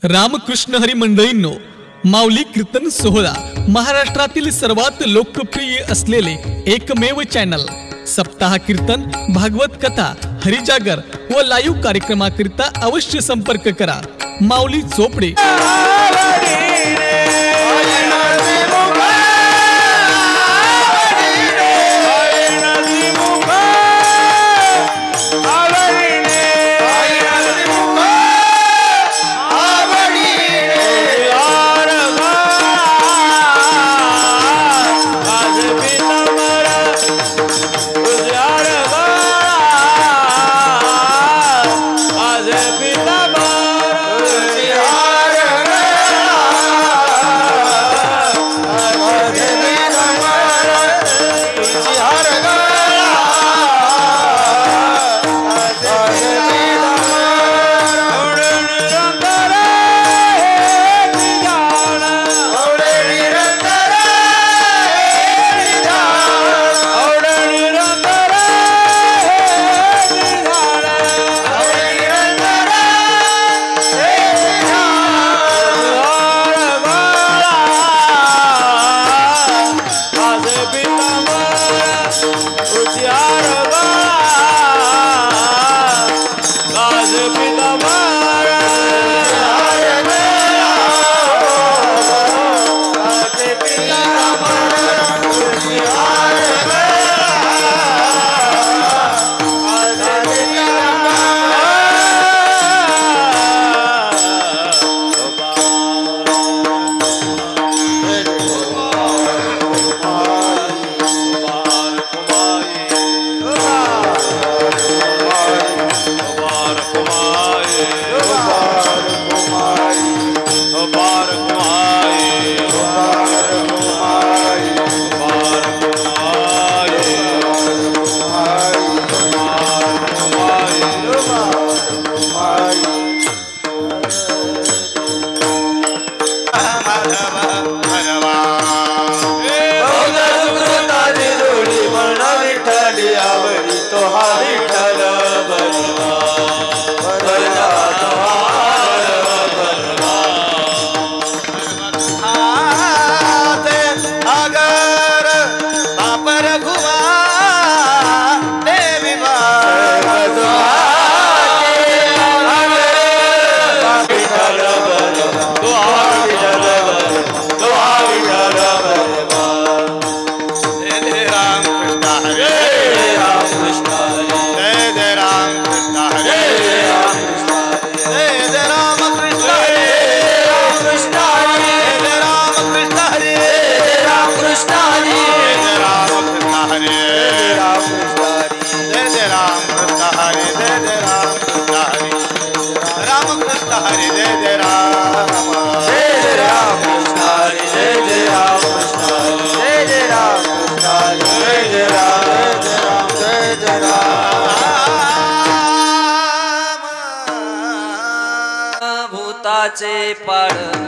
रामकृष्ण हरी मंडळींनो, माऊली कीर्तन सोहळा महाराष्ट्रातील सर्वात लोकप्रिय असलेले एकमेव चॅनल सप्ताह कीर्तन, भागवत कथा, हरिजागर व लाईव्ह कार्यक्रमाकरिता अवश्य संपर्क करा। माऊली चोपडे। भूताचे पाळण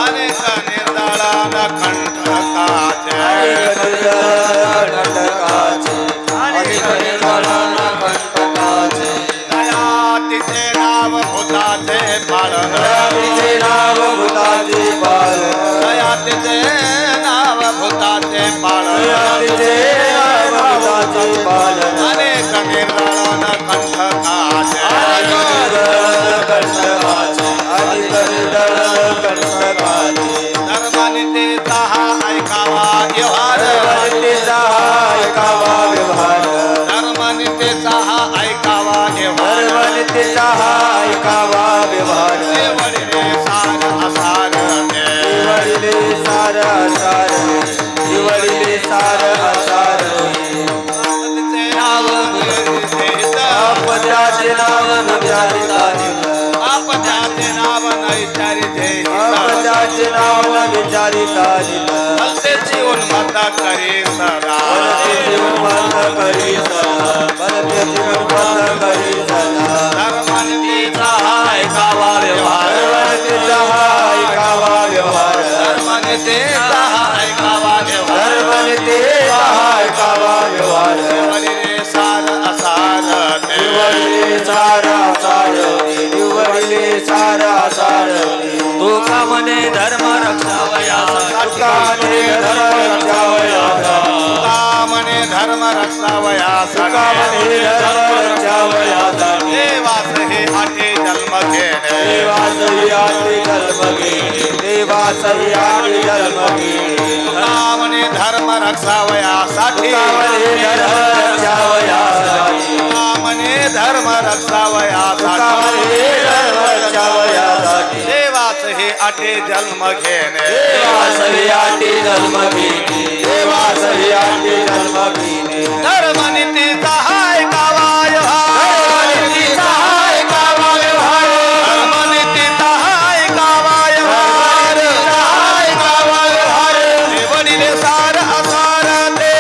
अनेक निर्दळान कंटकाचे दया तिचे नाव भूताचे पाळण दया तिचे नाव भूताचे पाळण अनेक निर्दळान कंटकाचे धर्मनीतीचा हा ऐकावा व्यवहार धर्मनीतीचा हा ऐकावा व्यवहार वडिले सार असार आपत्याचे नाव भलते जीवन माता करी सदा धर्मनीतीचा हा ऐकावा व्यवहार धर्मनीतीचा हा ऐकावा म्हणे धर्म रक्षावयासाठी देवास हे आठे जन्म घेणे म्हणे धर्म रक्षावयासाठी म्हणे धर्म रक्षावयासाठी देवास हे आठे जन्म घेणे धर्म नीती सहाय गावाय धर्म नीती सहाय गावाय निवडिले सार असार ते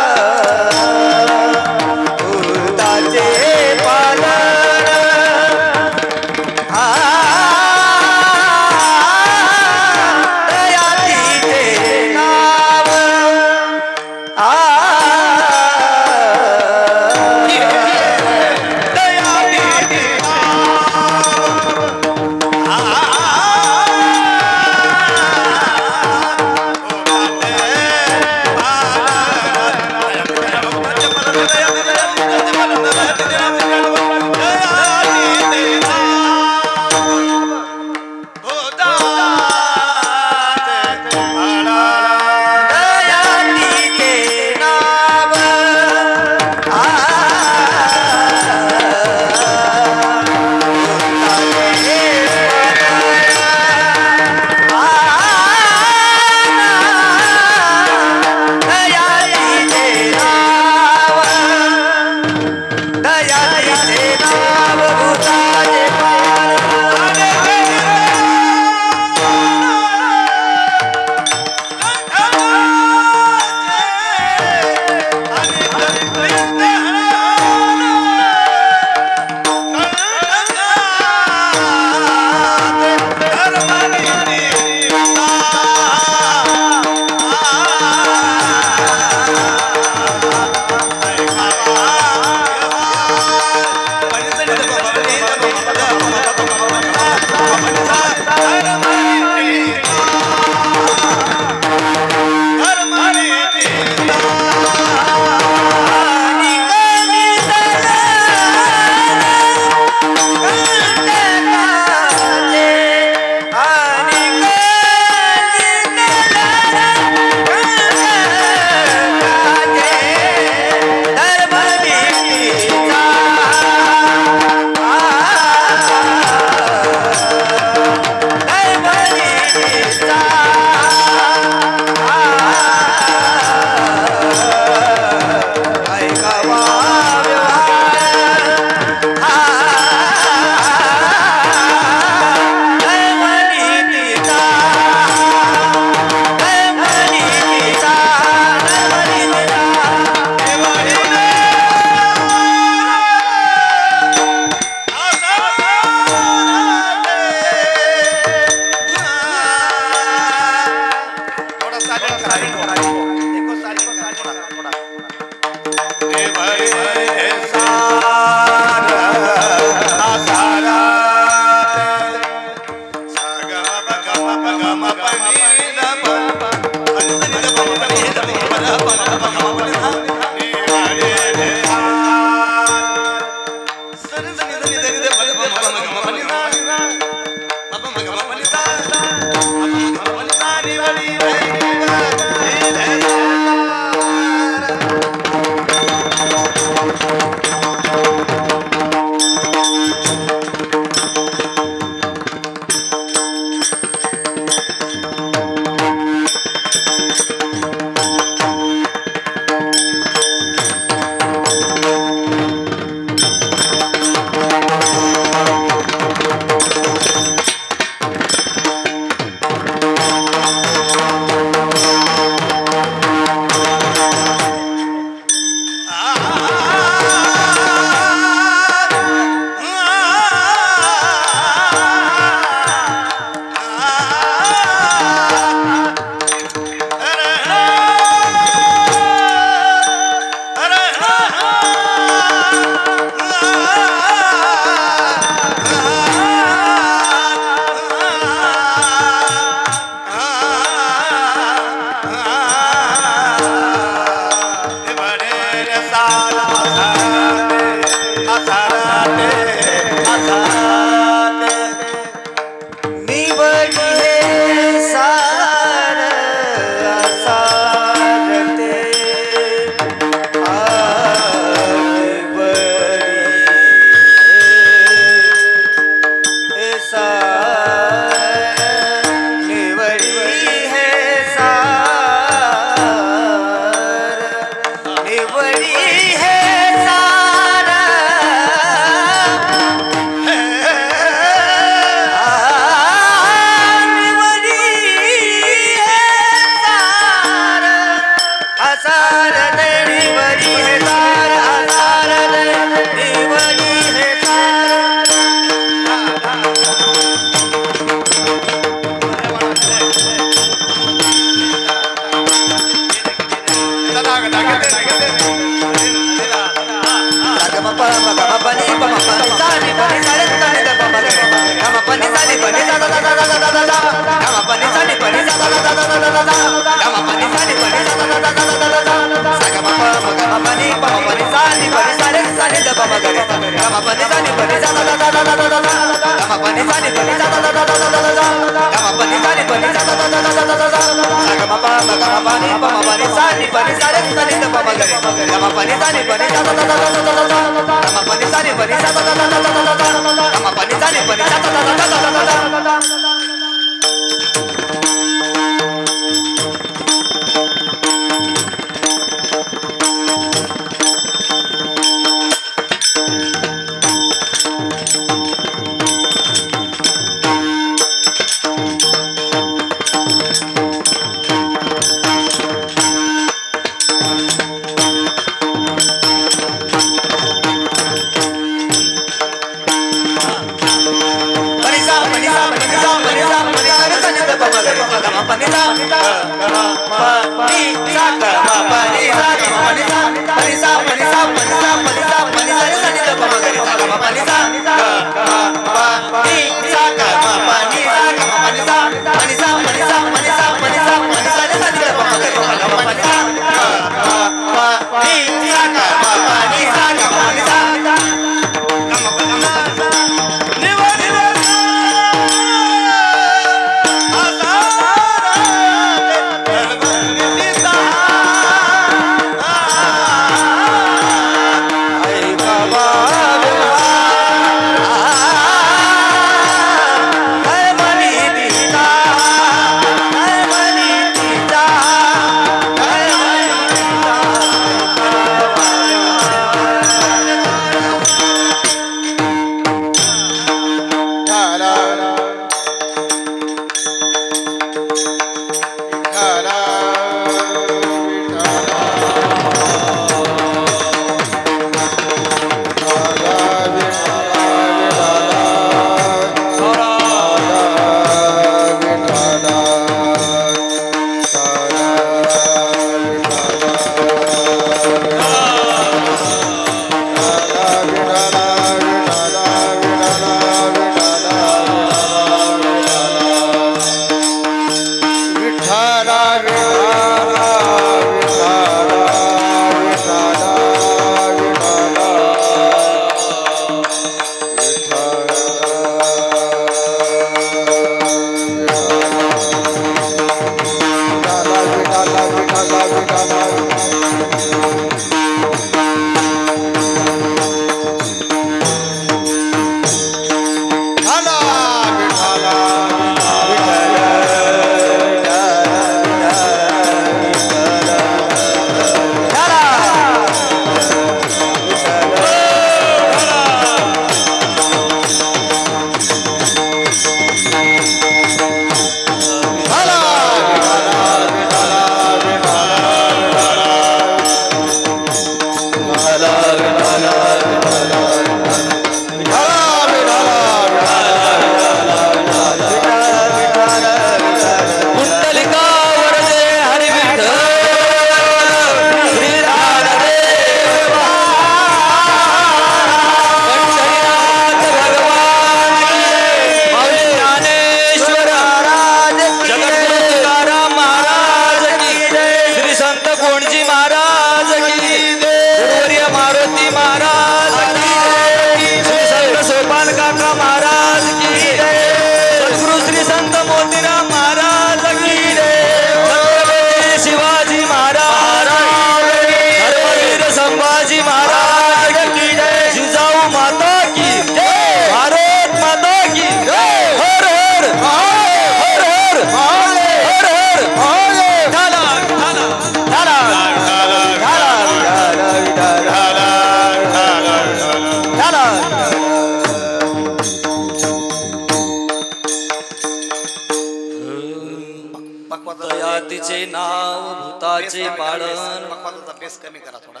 तिचे नाव भूताचे पाळन पक्वाचा बेस कमी करा थोडा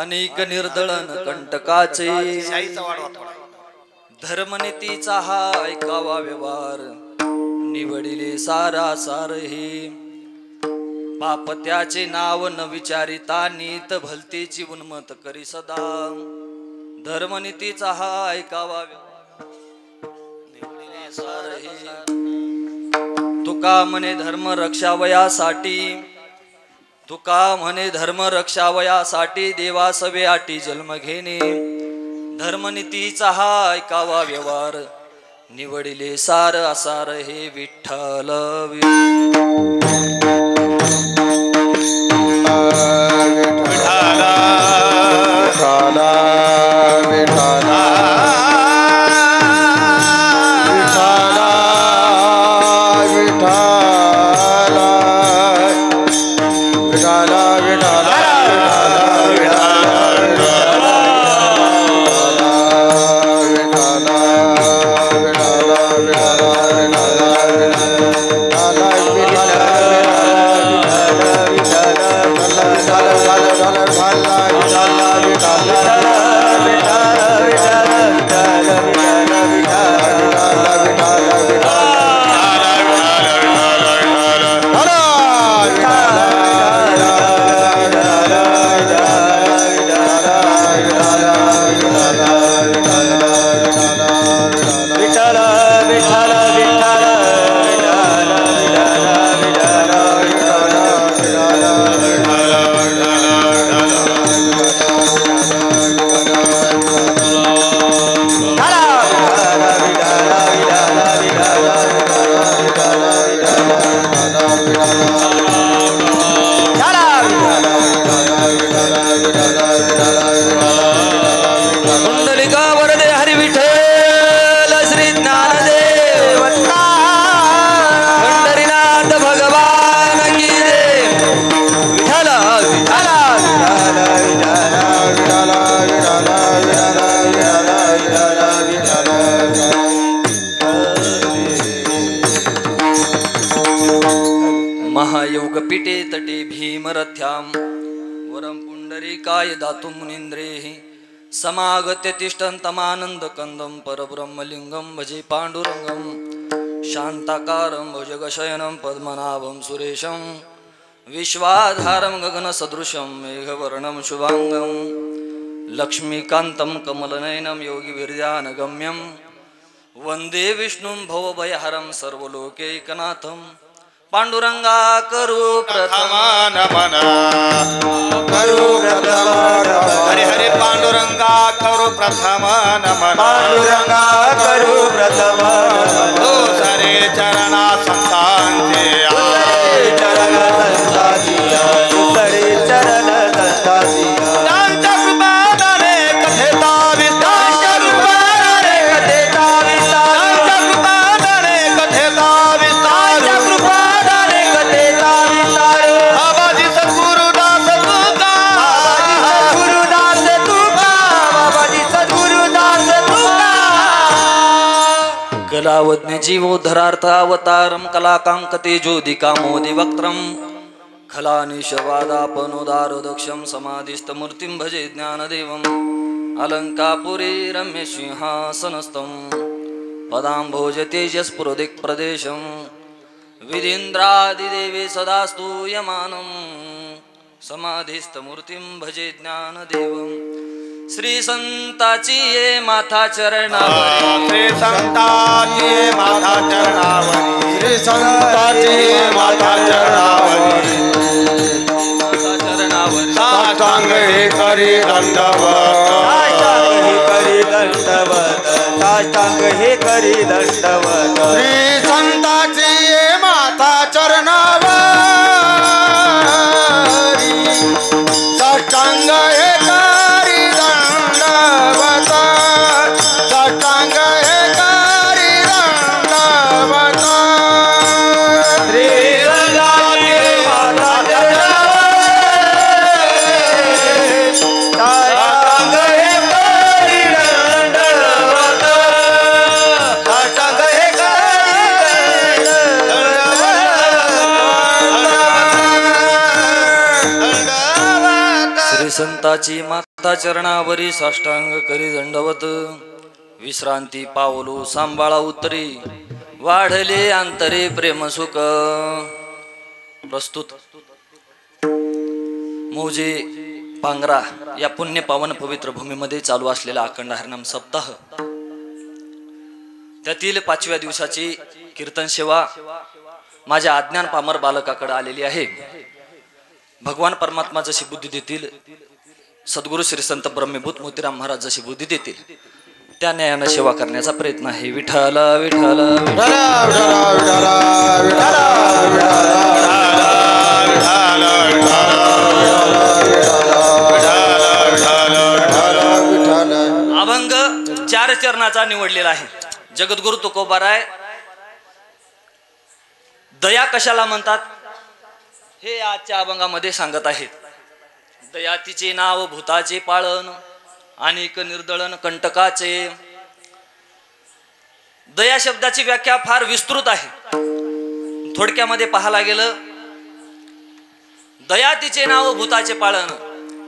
अनेक निर्दळन कंटकाचे शाईचा वाढवा थोडा धर्मनीतीचा हा ऐकावा व्यवहार निवडिले सारा सार हे बाप त्याचे नाव न विचारिता नीत भलतेची उन्मत करी सदा धर्मनीतीचा हा ऐकावा सारही. तुका म्हणे धर्म रक्षावयासाठी, तुका म्हणे धर्म रक्षावयासाठी देवासवे आटी जन्म घेणे. धर्मनीतीचा हा ऐकावा व्यवहार, निवडिले सार असार हे विठ्ठल. महायोगपीठे तटे भीमरथ्यां वरं पुंडरीकाय दातुं मुनीन्द्रेः समागत्य तिष्ठन्तमानन्दकन्दं परब्रह्मलिङ्गं भजे पाण्डुरङ्गं शान्ताकारं भुजगशयनं पद्मनाभं सुरेशं विश्वाधारं गगनसदृशं मेघवर्णं शुभाङ्गं लक्ष्मीकान्तं कमलनयनं योगिविर्यानगम्यं वन्दे विष्णुं भवभयहरं सर्वलोकैकनाथं. पांडुरंगा करू प्रथम नमन करू प्रथम हरे हरे पांडुरंगा करू प्रथम नमन पांडुरंगा करू प्रथम तो सारे चरणा संतांचे चरण संतांची सारे चरण संतांची कलावज्ञ जीवोद्धरार्थ अवतारं कलाकांकते ज्योतिका मोदी वक्त्रं खलानिशवादापनोदारोदक्षं समाधिस्थमूर्तिं भजे ज्ञानदेवम् अलङ्कापुरी रम्यसिंहासनस्थं पदाम्भोज तेजस्पुरोदिक्प्रदेशं विधीन्द्रादिदेवे सदा स्तूयमानं समाधिस्थमूर्तिं भजे ज्ञानदेवम्. श्री संताची ये माथा चरणावरी, श्री संताची ये माथा चरणावरी, श्री संताची ये माथा चरणावरी, माथा चरणावरी साष्टांग हे करी दंडवत, साष्टांग हे करी दंडवत, साष्टांग हे करी दंडवत. श्री संताची ये माथा चरणावरी, साष्टांग हे संताची माता चरणावरी साष्टांग करी दंडवत. विश्रांती पावलो सांभाळा उतरी, वाढले अंतरे प्रेम सुख. प्रस्तुत मौजे पांगरा या पुण्य पावन पवित्र भूमीमध्ये चालू असलेला अखंड हरिनाम सप्ताह, त्यातील 5व्या दिवसाची कीर्तन सेवा माझ्या अज्ञान पामर बालकाकडे आलेली आहे. भगवान परमात्मा जशी बुद्धी देतील, सद्गुरु श्री संत ब्रह्मभूत मोतीराम महाराज जशी बुद्धी देतील त्या न्यायानं सेवा करण्याचा प्रयत्न आहे. विठ्ठल विठ्ठल अभंग 4 चरणाचा निवडलेला आहे. जगद्गुरु तुकोबाराय दया कशाला म्हणतात हे आजच्या अभंगामध्ये सांगत आहेत. दया तिचे नाव भूताचे पाळण, अनेक निर्दळन कंटकाचे. दया शब्दाची व्याख्या फार विस्तृत आहे. थोडक्यामध्ये पाहायला गेलं, दया तिचे नाव भूताचे पाळण,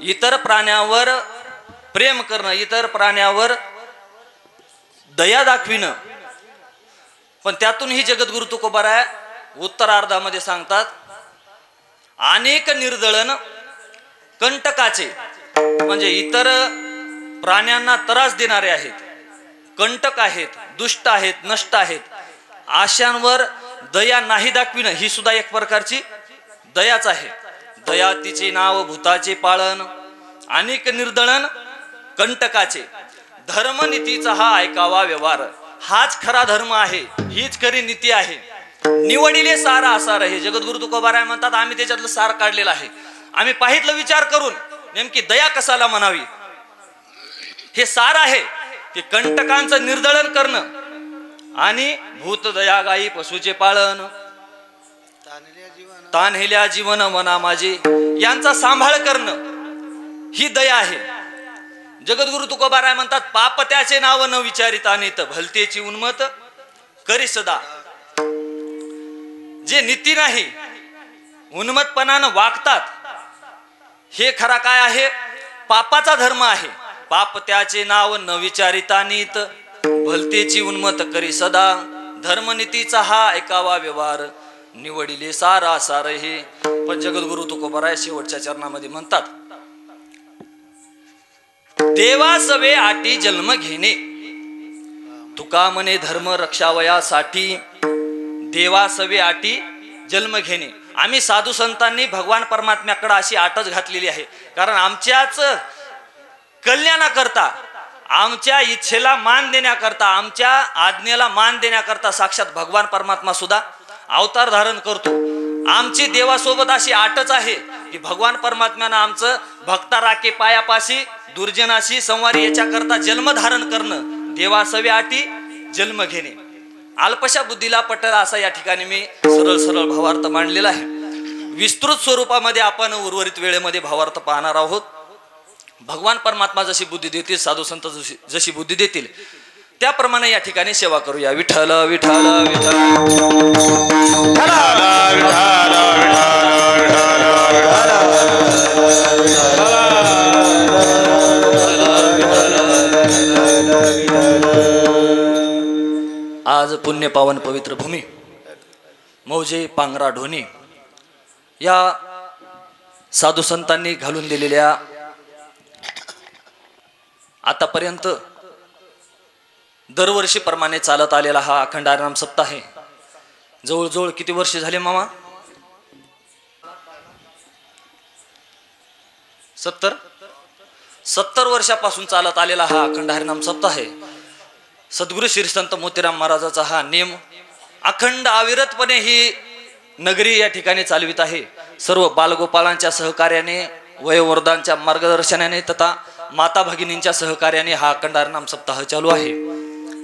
इतर प्राण्यावर प्रेम करणं, इतर प्राण्यावर दया दाखविणं. पण त्यातूनही जगद्गुरु तुकोबाराय उत्तरार्धामध्ये सांगतात, अनेक निर्दळन कंटकाचे, म्हणजे इतर प्राण्यांना त्रास देणारे आहेत, कंटक आहेत, दुष्ट आहेत, नष्ट आहेत, अशांवर दया नाही दाखविणं ही सुद्धा एक प्रकारची दयाच आहे. दया तिचे नाव भूताचे पाळण, अनेक निर्दळन कंटकाचे. धर्मनीतीचा हा ऐकावा व्यवहार, हाच खरा धर्म आहे, हीच खरी नीती आहे. निवडिले सार आसार हे जगद्गुरु तुकोबाराय म्हणतात, आम्ही त्याच्यातलं सार काढलेलं आहे. आम्ही पाहितलं विचार करून नेमकी दया कशाला म्हणावी हे सार आहे. की कंटकांचं निर्दळन करणं आणि भूत दया गायी पशुचे पालन, तान्हेल्या जीवन मना माझे यांचा सांभाळ करणं ही दया आहे. जगद्गुरु तुकोबाराय म्हणतात, पाप त्याचे नाव न विचारिता नेत, भलतेची उन्मत करी सदा. जे नीती नाही, उन्मतपणानं वागतात, हे खरा काय आहे, पापाचा धर्म आहे. पाप त्याचे नाव न विचारिता नीत, भलतेची उन्मत करी सदा. धर्मनीतीचा हा ऐकावा व्यवहार, निवडिले सारा सार हे. पण जगद्गुरु तुकोबाराय शेवटच्या चरणामध्ये म्हणतात, देवासवे आटी जन्म घेणे, तुका म्हणे धर्म रक्षावयासाठी. देवासवे आटी जन्म घेणे. आम्ही साधू संतांनी भगवान परमात्म्याकडे अशी आटच घातलेली आहे, कारण आमच्याच कल्याणाकरता, आमच्या इच्छेला मान देण्याकरता, आमच्या आज्ञेला मान देण्याकरता साक्षात भगवान परमात्मा सुद्धा अवतार धारण करतो. आमची देवासोबत अशी आटच आहे की भगवान परमात्म्यानं आमचं भक्ता राखे पायापाशी दुर्जनाशी संवारी याच्याकरता जन्म धारण करणं, देवासवे आटी जन्म घेणे. अल्पशा बुद्धीला पटेल असा या ठिकाणी मी सरळ सरळ भावार्थ मांडलेला आहे. विस्तृत स्वरूपामध्ये आपण उर्वरित वेळेमध्ये भावार्थ पाहणार आहोत. भगवान परमात्मा जशी बुद्धी देतील, साधू संत जशी बुद्धी देतील त्याप्रमाणे या ठिकाणी सेवा करूया. विठ्ठल विठ्ठल आज पुण्य पावन पवित्र भूमी मौजे पांगरा ढोणी या साधू संतांनी घालून दिलेल्या आतापर्यंत दरवर्षीप्रमाणे चालत आलेला हा अखंड हरिनाम सप्ताह आहे. जवळजवळ किती वर्ष झाले मामा? 70 वर्षापासून चालत आलेला हा अखंड हरिनाम सप्ताह आहे. सद्गुरु श्री संत मोतीराम महाराजाचा हा नेम अखंड अविरतपणे ही नगरी या ठिकाणी चालवित आहे. सर्व बालगोपालांच्या सहकार्याने, वयोवृद्धांच्या मार्गदर्शनाने तथा माता भगिनींच्या सहकार्याने हा अखंड हरिनाम सप्ताह चालू आहे.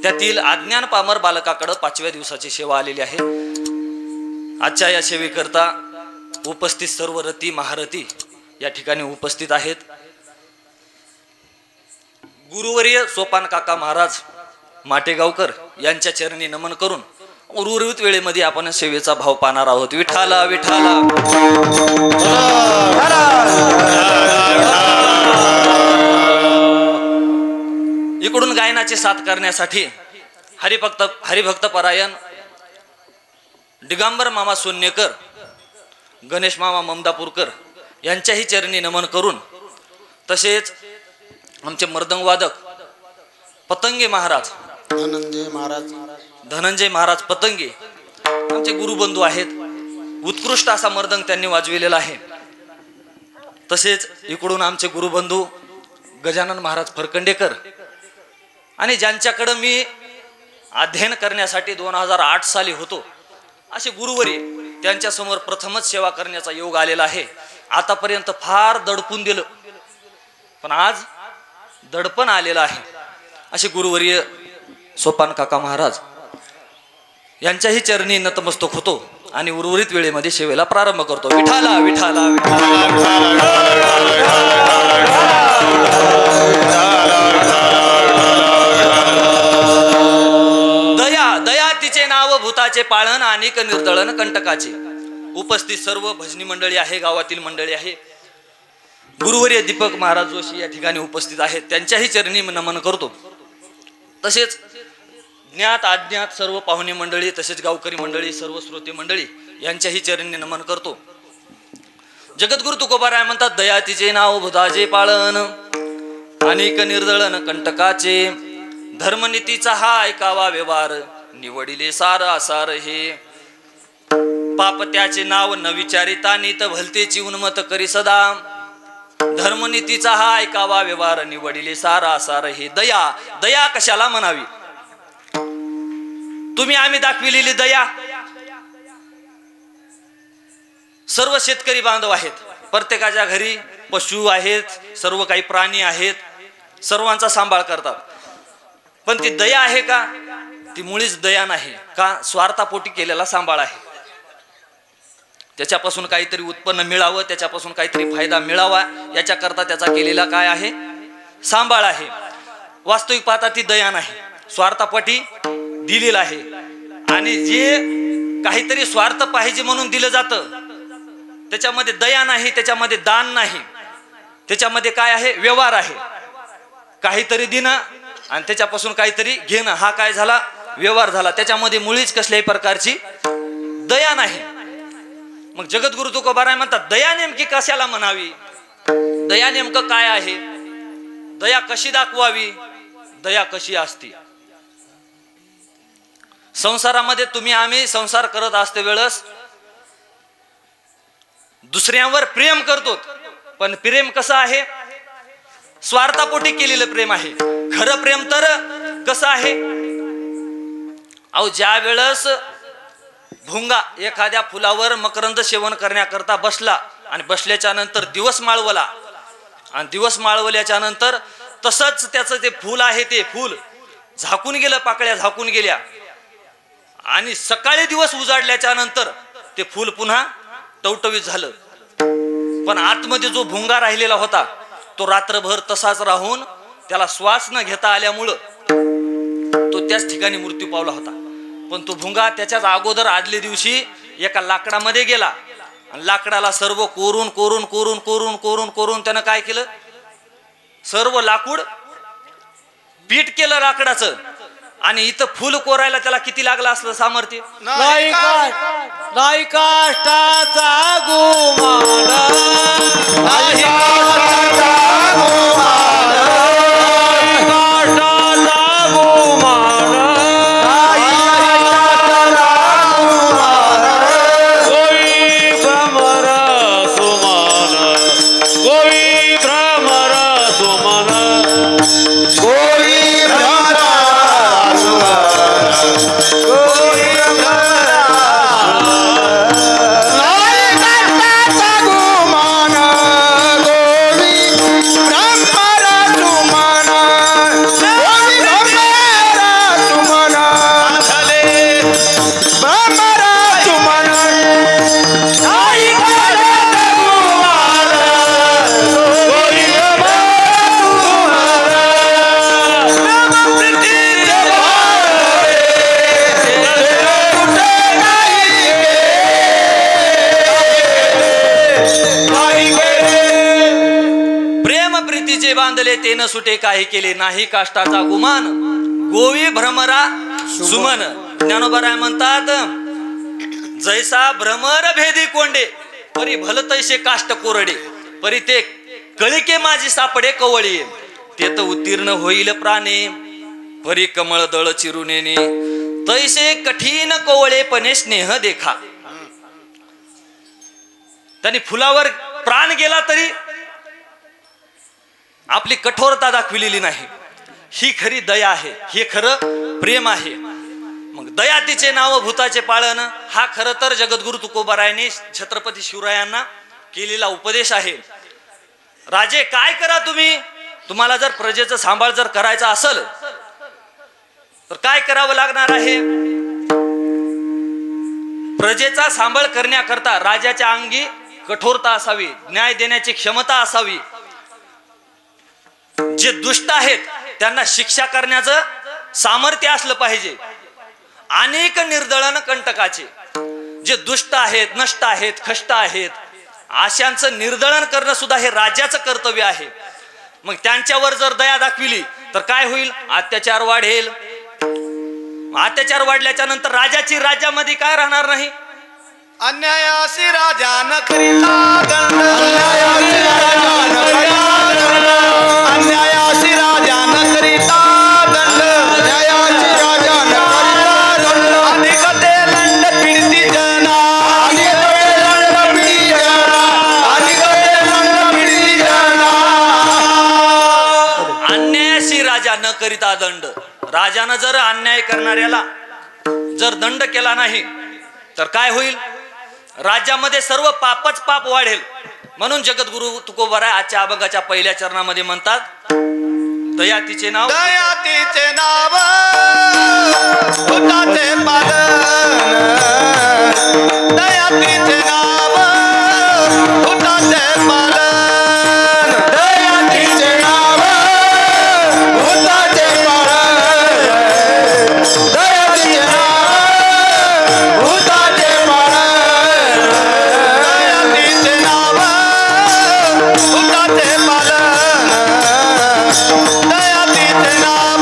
त्यातील अज्ञान पामर बालकाकडे 5व्या दिवसाची सेवा आलेली आहे. आजच्या या सेवेकरता उपस्थित सर्व रती महारथी या ठिकाणी उपस्थित आहेत. गुरुवर्य सोपान काका महाराज माटेगावकर यांच्या चरणी नमन करून उर्वरित वेळेमध्ये आपण सेवेचा भाव पाहणार आहोत. विठाला विठाला इकडून गायनाचे साथ करण्यासाठी हरिभक्त परायण दिगंबर मामा सोन्नेकर, गणेश मामा ममदापूरकर यांच्याही चरणी नमन करून तसेच आमचे मृदंग वादक पतंगे महाराज धनंजय महाराज पतंगे आमचे गुरुबंधू आहेत. उत्कृष्ट असा मृदंग त्यांनी वाजविलेला आहे. तसेच इकडून आमचे गुरुबंधू गजानन महाराज फरकंडेकर आणि ज्यांच्याकडं मी अध्ययन करण्यासाठी 2008 साली होतो असे गुरुवरी त्यांच्यासमोर प्रथमच सेवा करण्याचा योग आलेला आहे. आतापर्यंत फार दडपून दिलं पण आज दडपण आलेलं आहे. असे गुरुवर्य सोपान काका महाराज यांच्याही चरणी नतमस्तक होतो आणि उर्वरित वेळेमध्ये सेवेला प्रारंभ करतो. विठाला विठाला दया दया तिचे नाव भूताचे पाळण अनेक निर्दळन कंटकाचे. उपस्थित सर्व भजनी मंडळी आहे, गावातील मंडळी आहे. गुरुवर्य दीपक महाराज जोशी या ठिकाणी उपस्थित आहेत, त्यांच्याही चरणी नमन करतो. तसेच ज्ञात अज्ञात सर्व पाहुणे मंडळी तसेच गावकरी मंडळी सर्व श्रोते मंडळी यांच्याही चरणी नमन करतो. जगद्गुरु तुकोबाराय म्हणतात दया तिचे नाव भूताचे पाळण अनेक निर्दळन कंटकाचे. धर्मनीतीचा हा ऐकावा व्यवहार निवडिले सार आसार हे. पाप त्याचे नाव न विचारिता नीत भलतेची उन्मत करी सदा. धर्मनीतीचा हा ऐकावा व्यवहार निवडिले सार आसार हे. दया दया कशाला म्हणावी. तुम्ही आम्ही दाखविलेली दया. सर्व शेतकरी बांधव आहेत, प्रत्येकाच्या घरी पशु आहेत, सर्व काही प्राणी आहेत, सर्वांचा सांभाळ करतात. पण ती दया आहे का. ती मुळीच दया नाही. का स्वार्थापोटी केलेला सांभाळ आहे. त्याच्यापासून काहीतरी उत्पन्न मिळावं, त्याच्यापासून काहीतरी फायदा मिळावा याच्याकरता त्याचा केलेला काय आहे सांभाळ आहे. वास्तविक पाहता ती दया नाही, स्वार्थापोटी दिलेला आहे. आणि जे काहीतरी स्वार्थ पाहिजे म्हणून दिलं जातं त्याच्यामध्ये दया नाही, त्याच्यामध्ये दान नाही, त्याच्यामध्ये काय आहे व्यवहार आहे. काहीतरी देणं आणि त्याच्यापासून काहीतरी घेणं हा काय झाला व्यवहार झाला. त्याच्यामध्ये मुळीच कसल्याही प्रकारची दया नाही. मग जगद्गुरु तुकोबाराय म्हणतात दया नेमकी कशाला म्हणावी. दया नेमकं काय आहे. दया कशी दाखवावी, दया कशी असती. संसारामध्ये तुम्ही आम्ही संसार करत असते वेळेस दुसऱ्यांवर प्रेम करतो, पण प्रेम कसं आहे स्वार्थापोटी केलेलं प्रेम आहे. खरं प्रेम तर कसं आहे. अहो ज्या वेळेस भुंगा एखाद्या फुलावर मकरंद सेवन करण्याकरता बसला आणि बसल्याच्या नंतर दिवस माळवला आणि दिवस माळवल्याच्या नंतर तसंच त्याचं ते फूल आहे ते फूल झाकून गेलं, पाकळ्या झाकून गेल्या आणि सकाळी दिवस उजाडल्याच्या नंतर ते फूल पुन्हा टवटवीत झालं. पण आतमध्ये जो भुंगा राहिलेला होता तो रात्रभर तसाच राहून त्याला श्वास न घेता आल्यामुळं तो त्याच ठिकाणी मृत्यू पावला होता. पण तो भुंगा त्याच्याच अगोदर आदल्या दिवशी एका लाकडामध्ये गेला आणि लाकडाला सर्व कोरून कोरून कोरून कोरून कोरून कोरून त्यानं काय केलं सर्व लाकूड पीठ केलं लाकडाचं. आणि इथं फुल कोरायला त्याला किती लागलं असलं सामर्थ्य. नाही काष्टाचा गुमान नाही काष्टाचा गुमान काष्टाचा गुमान गोवी भ्रमर सुमन गोवी भ्रमर सुमन गोवी भ्रमर बांधले ते न सुटे काही केले नाही काष्टाचा गुमान गोवी भ्रमरा सुमन. ज्ञानोबाराय म्हणतात जैसा भ्रमर भेदी कोंडे परी भलतैसे काष्ट कोरडे. परी ते कळिके माझी सापडे कवळी ते तर उत्तीर्ण होईल प्राणे परी कमळ दळ चिरून येणे तैसे कठीण कोवळेपणे स्नेह देखा. त्यांनी फुलावर प्राण गेला तरी आपली कठोरता दाखविलेली नाही. ही खरी दया आहे, हे खरं प्रेम आहे. मग दया तिचे नाव भूताचे पाळण हा खरं तर जगद्गुरु तुकोबारायांनी छत्रपती शिवरायांना केलेला उपदेश आहे. राजे काय करा तुम्ही, तुम्हाला जर प्रजेचा सांभाळ जर करायचा असेल तर काय करावं लागणार आहे. प्रजेचा सांभाळ करण्याकरता राजाच्या अंगी कठोरता असावी, न्याय देण्याची क्षमता असावी. जे दुष्ट आहेत त्यांना शिक्षा करण्याचं सामर्थ्य असलं पाहिजे. अनेक निर्दळन कंटकाचे जे दुष्ट आहेत, नष्ट आहेत, खष्ट आहेत, अशांचं निर्दळन करणं सुद्धा हे राज्याचं कर्तव्य आहे. मग त्यांच्यावर जर दया दाखविली तर काय होईल, अत्याचार वाढेल. अत्याचार वाढल्याच्या नंतर राजाची राज्यामध्ये काय राहणार नाही. अन्यायासी राजा न करिता दंड, अन्यायासी राजा न करिता दंड, अन्यायासी राजा न करिता दंड, अन्यायासी राजा न करिता दंड, अधिक ते दंड पीडिती जना, अधिक ते दंड पीडिती जना, अधिक ते दंड पीडिती जना. अन्यायाशी राजा न करिता दंड. राजानं जर अन्याय करणाऱ्याला जर दंड केला नाही तर काय होईल, राज्यामध्ये सर्व पापच पाप वाढेल. म्हणून जगद्गुरु तुकोबाराय आजच्या अभंगाच्या पहिल्या चरणामध्ये म्हणतात, दया तिचे नाव, दया तिचे नाव भूताचे पालन, दया तिचे नाव भूताचे पालन, दया तिचे नाव भूताचे पालन, दया तिचे नाव भूताचे पालन, दया तिचे नाव भूताचे पालन, दया तिचे नाव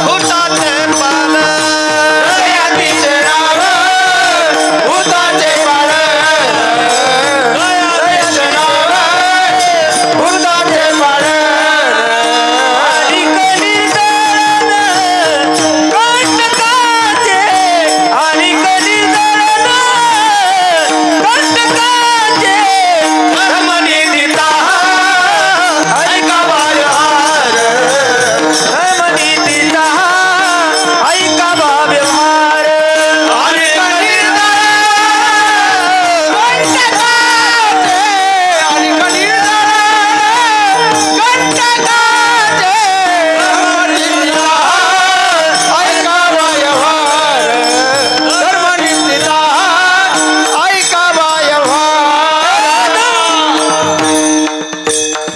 भूताचे पालन, दया तिचे नाव भूताचे पालन, दया तिचे नाव भूताचे पालन. आणि कलिदळण कंटकाचे, आणि कलिदळण कंटकाचे, धर्मनीतीचा ऐका व्यवहार, धर्मनीतीचा ऐका व्यवहार. आणि कलिदळण कंटकाचे, आणि कलिदळण कंटकाचे, धर्मनीतीचा ऐका व्यवहार, धर्मनीतीचा ऐका व्यवहार.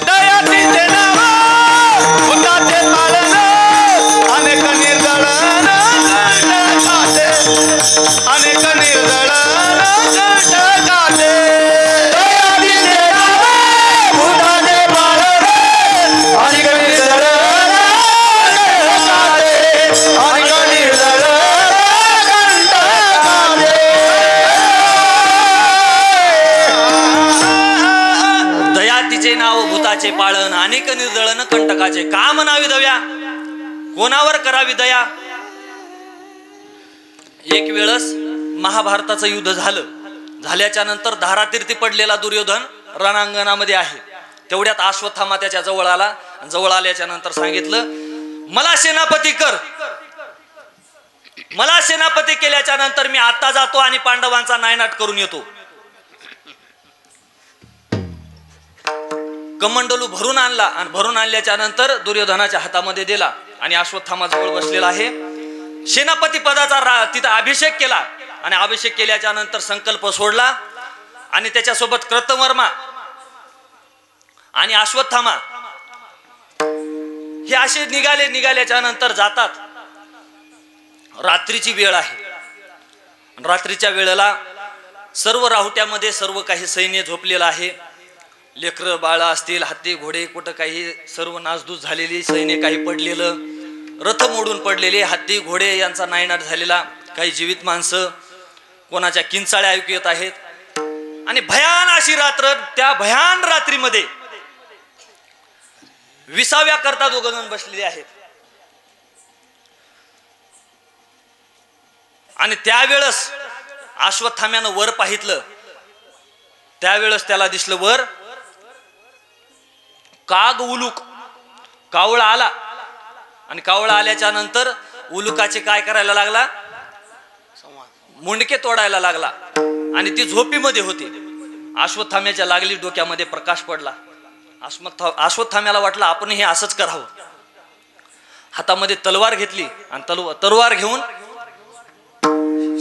दया तिचे नाव भूताचे पालन, अनेक निर्दळन कंटकाचे, अनेक निर्दळन कंटकाचे. दया तिचे नाव भूताचे पालन, अनेक निर्दळन कंटकाचे, अनेक निर्दळन कंटकाचे. दया तिचे नाव भूताचे पाळण, अनेक निर्दळन कंटकाचे. का म्हणावी दया, कोणावर करावी दया. एक वेळस महाभारताचं युद्ध झाल्याच्या नंतर धारातीर्थी पडलेला दुर्योधन रणांगणामध्ये आहे. तेवढ्यात अश्वत्थामा त्याच्या जवळ आला. जवळ आल्याच्या नंतर सांगितलं, मला सेनापती कर. मला सेनापती केल्याच्या नंतर मी आता जातो आणि पांडवांचा नायनाट करून येतो. कमंडलू भरून आणला आणि भरून आणल्याच्या नंतर दुर्योधनाच्या हातामध्ये दिला आणि अश्वत्थामा जवळ बसलेला आहे. सेनापती पदाचा तिथं अभिषेक केला आणि अभिषेक केल्याच्या नंतर संकल्प सोडला आणि त्याच्यासोबत कृतवर्मा आणि अश्वत्थामा हे असे निघाल्याच्या नंतर जातात. रात्रीची वेळ आहे. रात्रीच्या वेळेला सर्व राहुट्यामध्ये सर्व काही सैन्य झोपलेलं आहे. लेकर बाळ असतील, हत्ती घोडे कुठं काही सर्व नासधूस झालेली, सैन्य काही पडलेलं, रथ मोडून पडलेले, हत्ती घोडे यांचा नायनाट झालेला, काही जीवित माणसं, कोणाच्या किंचाळ्या ऐकू येत आहेत. आणि भयान अशी रात्र. त्या भयान रात्रीमध्ये विसाव्या करता दोघं जण बसलेले आहेत. आणि त्यावेळेस अश्वत्थाम्यानं वर पाहितलं. त्यावेळेस त्याला दिसलं वर काग उलूक कावळा आला. आणि कावळा आल्याच्या नंतर उलुकाचे काय करायला लागला, मुंडके तोडायला लागला. आणि ती झोपीमध्ये होती. अश्वत्थाम्याच्या लागली डोक्यामध्ये प्रकाश पडला. अश्वत्थाम्याला वाटलं आपण हे असंच करावं. हातामध्ये तलवार घेतली आणि तलवार घेऊन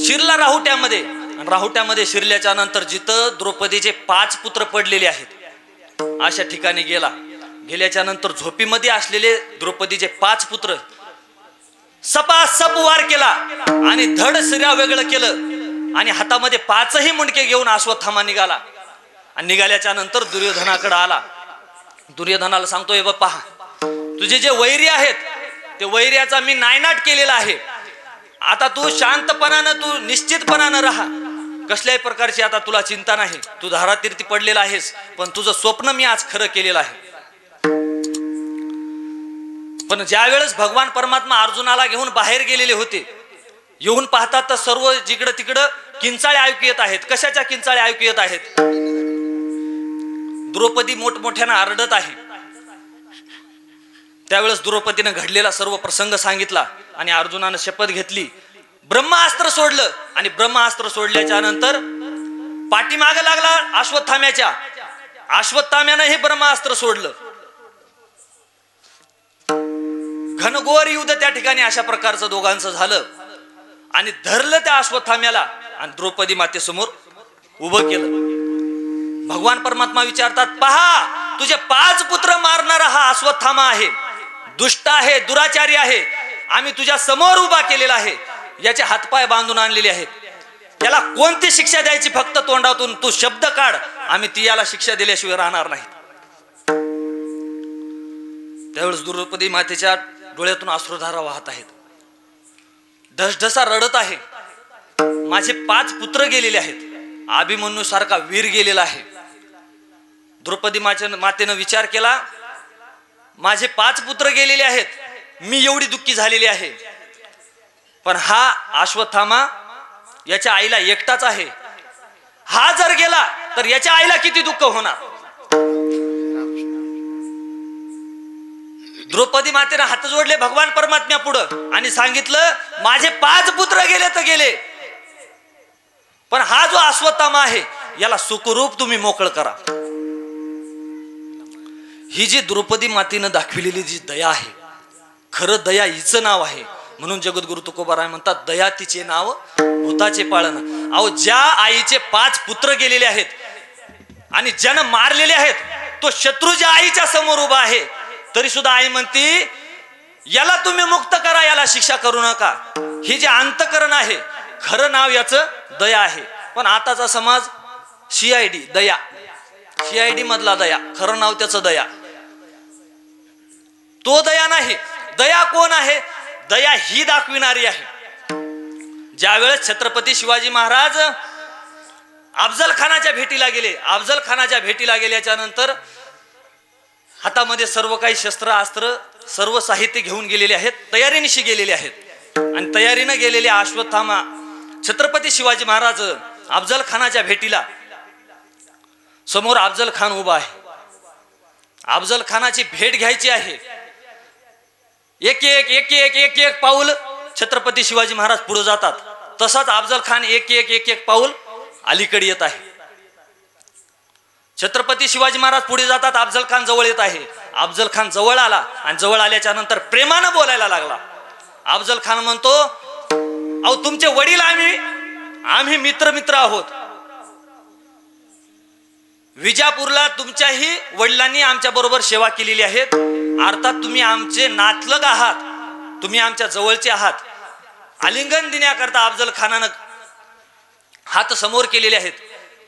शिरला राहुट्यामध्ये. आणि राहुट्यामध्ये शिरल्याच्या नंतर जिथं द्रौपदीचे 5 पुत्र पडलेले आहेत अशा ठिकाणी गेल्याच्या नंतर झोपीमध्ये असलेले द्रौपदीचे 5 पुत्र सपासप वार केला आणि धड शिरा वेगळं केलं. आणि हातामध्ये 5ही मुंडके घेऊन अश्वत्थामा निघाला. आणि निघाल्याच्या नंतर दुर्योधनाकडे आला. दुर्योधनाला सांगतोय बाप्पा, तुझे जे वैरी आहेत ते वैर्याचा मी नायनाट केलेला आहे. आता तू शांतपणानं, तू निश्चितपणानं राहा. कसल्याही प्रकारची आता तुला चिंता नाही. तू धारातीर्थी पडलेला आहेस, पण तुझं स्वप्न मी आज खरं केलेलं आहे. पण ज्या वेळेस भगवान परमात्मा अर्जुनाला घेऊन बाहेर गेलेले होते, येऊन पाहतात तर सर्व जिकडं तिकडं किंचाळे ऐकू येत आहेत. कशाच्या किंचाळे ऐकू येत आहेत? द्रौपदी मोठमोठ्यानं आरडत आहे. त्यावेळेस द्रौपदीनं घडलेला सर्व प्रसंग सांगितला आणि अर्जुनानं शपथ घेतली. ब्रह्मास्त्र सोडलं आणि ब्रह्मास्त्र सोडल्याच्या नंतर पाठीमागे लागला अश्वत्थाम्याच्या. अश्वत्थाम्यानं हे ब्रह्मास्त्र सोडलं. घनघोर युद्ध त्या ठिकाणी अशा प्रकारचं दोघांचं झालं. आणि धरलं त्या अश्वत्थाम्याला आणि द्रौपदी मातेसमोर उभं केलं. भगवान परमात्मा विचारतात, पहा तुझे 5 पुत्र मारणारा हा अश्वत्थामा आहे, दुष्ट आहे, दुराचारी आहे. आम्ही तुझ्या समोर उभा केलेला आहे. याचे हातपाय बांधून आणलेले आहेत. याला कोणती शिक्षा द्यायची? फक्त तोंडातून तू शब्द काढ, आम्ही ती याला शिक्षा दिल्याशिवाय राहणार नाही. त्यावेळेस द्रौपदी मातेच्या डोळ्यातून अश्रुधारा वाहत आहेत. ढसढसा रडत आहे. माझे 5 पुत्र गेलेले आहेत. अभिमन्यू सारखा वीर गेलेला आहे. द्रौपदी मातेनं विचार केला, माझे 5 पुत्र गेलेले आहेत, मी एवढी दुःखी झालेली आहे. पण हा अश्वत्थामा याच्या आईला एकटाच आहे. हा जर गेला तर याच्या आईला किती दुःख होणार. द्रौपदी मातेने हात जोडले भगवान परमात्म्या पुढं आणि सांगितलं, माझे 5 पुत्र गेले तर गेले, पण हा जो अश्वत्थामा आहे याला सुखरूप तुम्ही मोकळ करा. ही जी द्रौपदी मातेनं दाखविलेली जी दया आहे, खरं दया हिचं नाव आहे. म्हणून जगद्गुरु तुकोबाराय म्हणतात, दया तिचे नाव भूताचे पाळण. अहो, ज्या आईचे 5 पुत्र गेलेले आहेत आणि ज्यानं मारलेले आहेत, तो शत्रू ज्या आईच्या समोर उभा आहे, तरी सुद्धा आई म्हणती, याला तुम्ही मुक्त करा, याला शिक्षा करू नका. ही जे अंतकरण आहे, खरं नाव याचं दया आहे. पण आताचा समाज CID दया, CID मधला दया, खरं नाव त्याचं दया. तो दया नाही. दया कोण आहे? दया ही दाखविणारी आहे. ज्यावेळेस छत्रपती शिवाजी महाराज अफजल खानाच्या भेटीला गेले, अफजल खानाच्या भेटीला गेल्याच्या नंतर हातामध्ये सर्व काही शस्त्र अस्त्र सर्व साहित्य घेऊन गेलेले आहेत, तयारीनिशी गेलेले आहेत. आणि तयारीनं गेलेले अश्वत्थामा छत्रपती शिवाजी महाराज अफजल खानाच्या भेटीला, समोर अफजल खान उभा आहे. अफजल खानाची भेट घ्यायची आहे. एक एक पाऊल छत्रपती शिवाजी महाराज पुढे जातात. तसाच अफजल खान एक एक पाऊल अलीकडे येत आहे. छत्रपती शिवाजी महाराज पुढे जातात, अफजल खान जवळ येत आहे. अफजल खान जवळ आला आणि जवळ आल्याच्या नंतर प्रेमानं बोलायला लागला. अफजल खान म्हणतो, अहो तुमचे वडील आम्ही मित्र आहोत. विजापूरला तुमच्याही वडिलांनी आमच्या बरोबर सेवा केलेली आहे. अर्थात तुम्ही आमचे नातलग आहात, तुम्ही आमच्या जवळचे आहात. आलिंगन देण्याकरता अफजल खानानं हात समोर केलेले आहेत.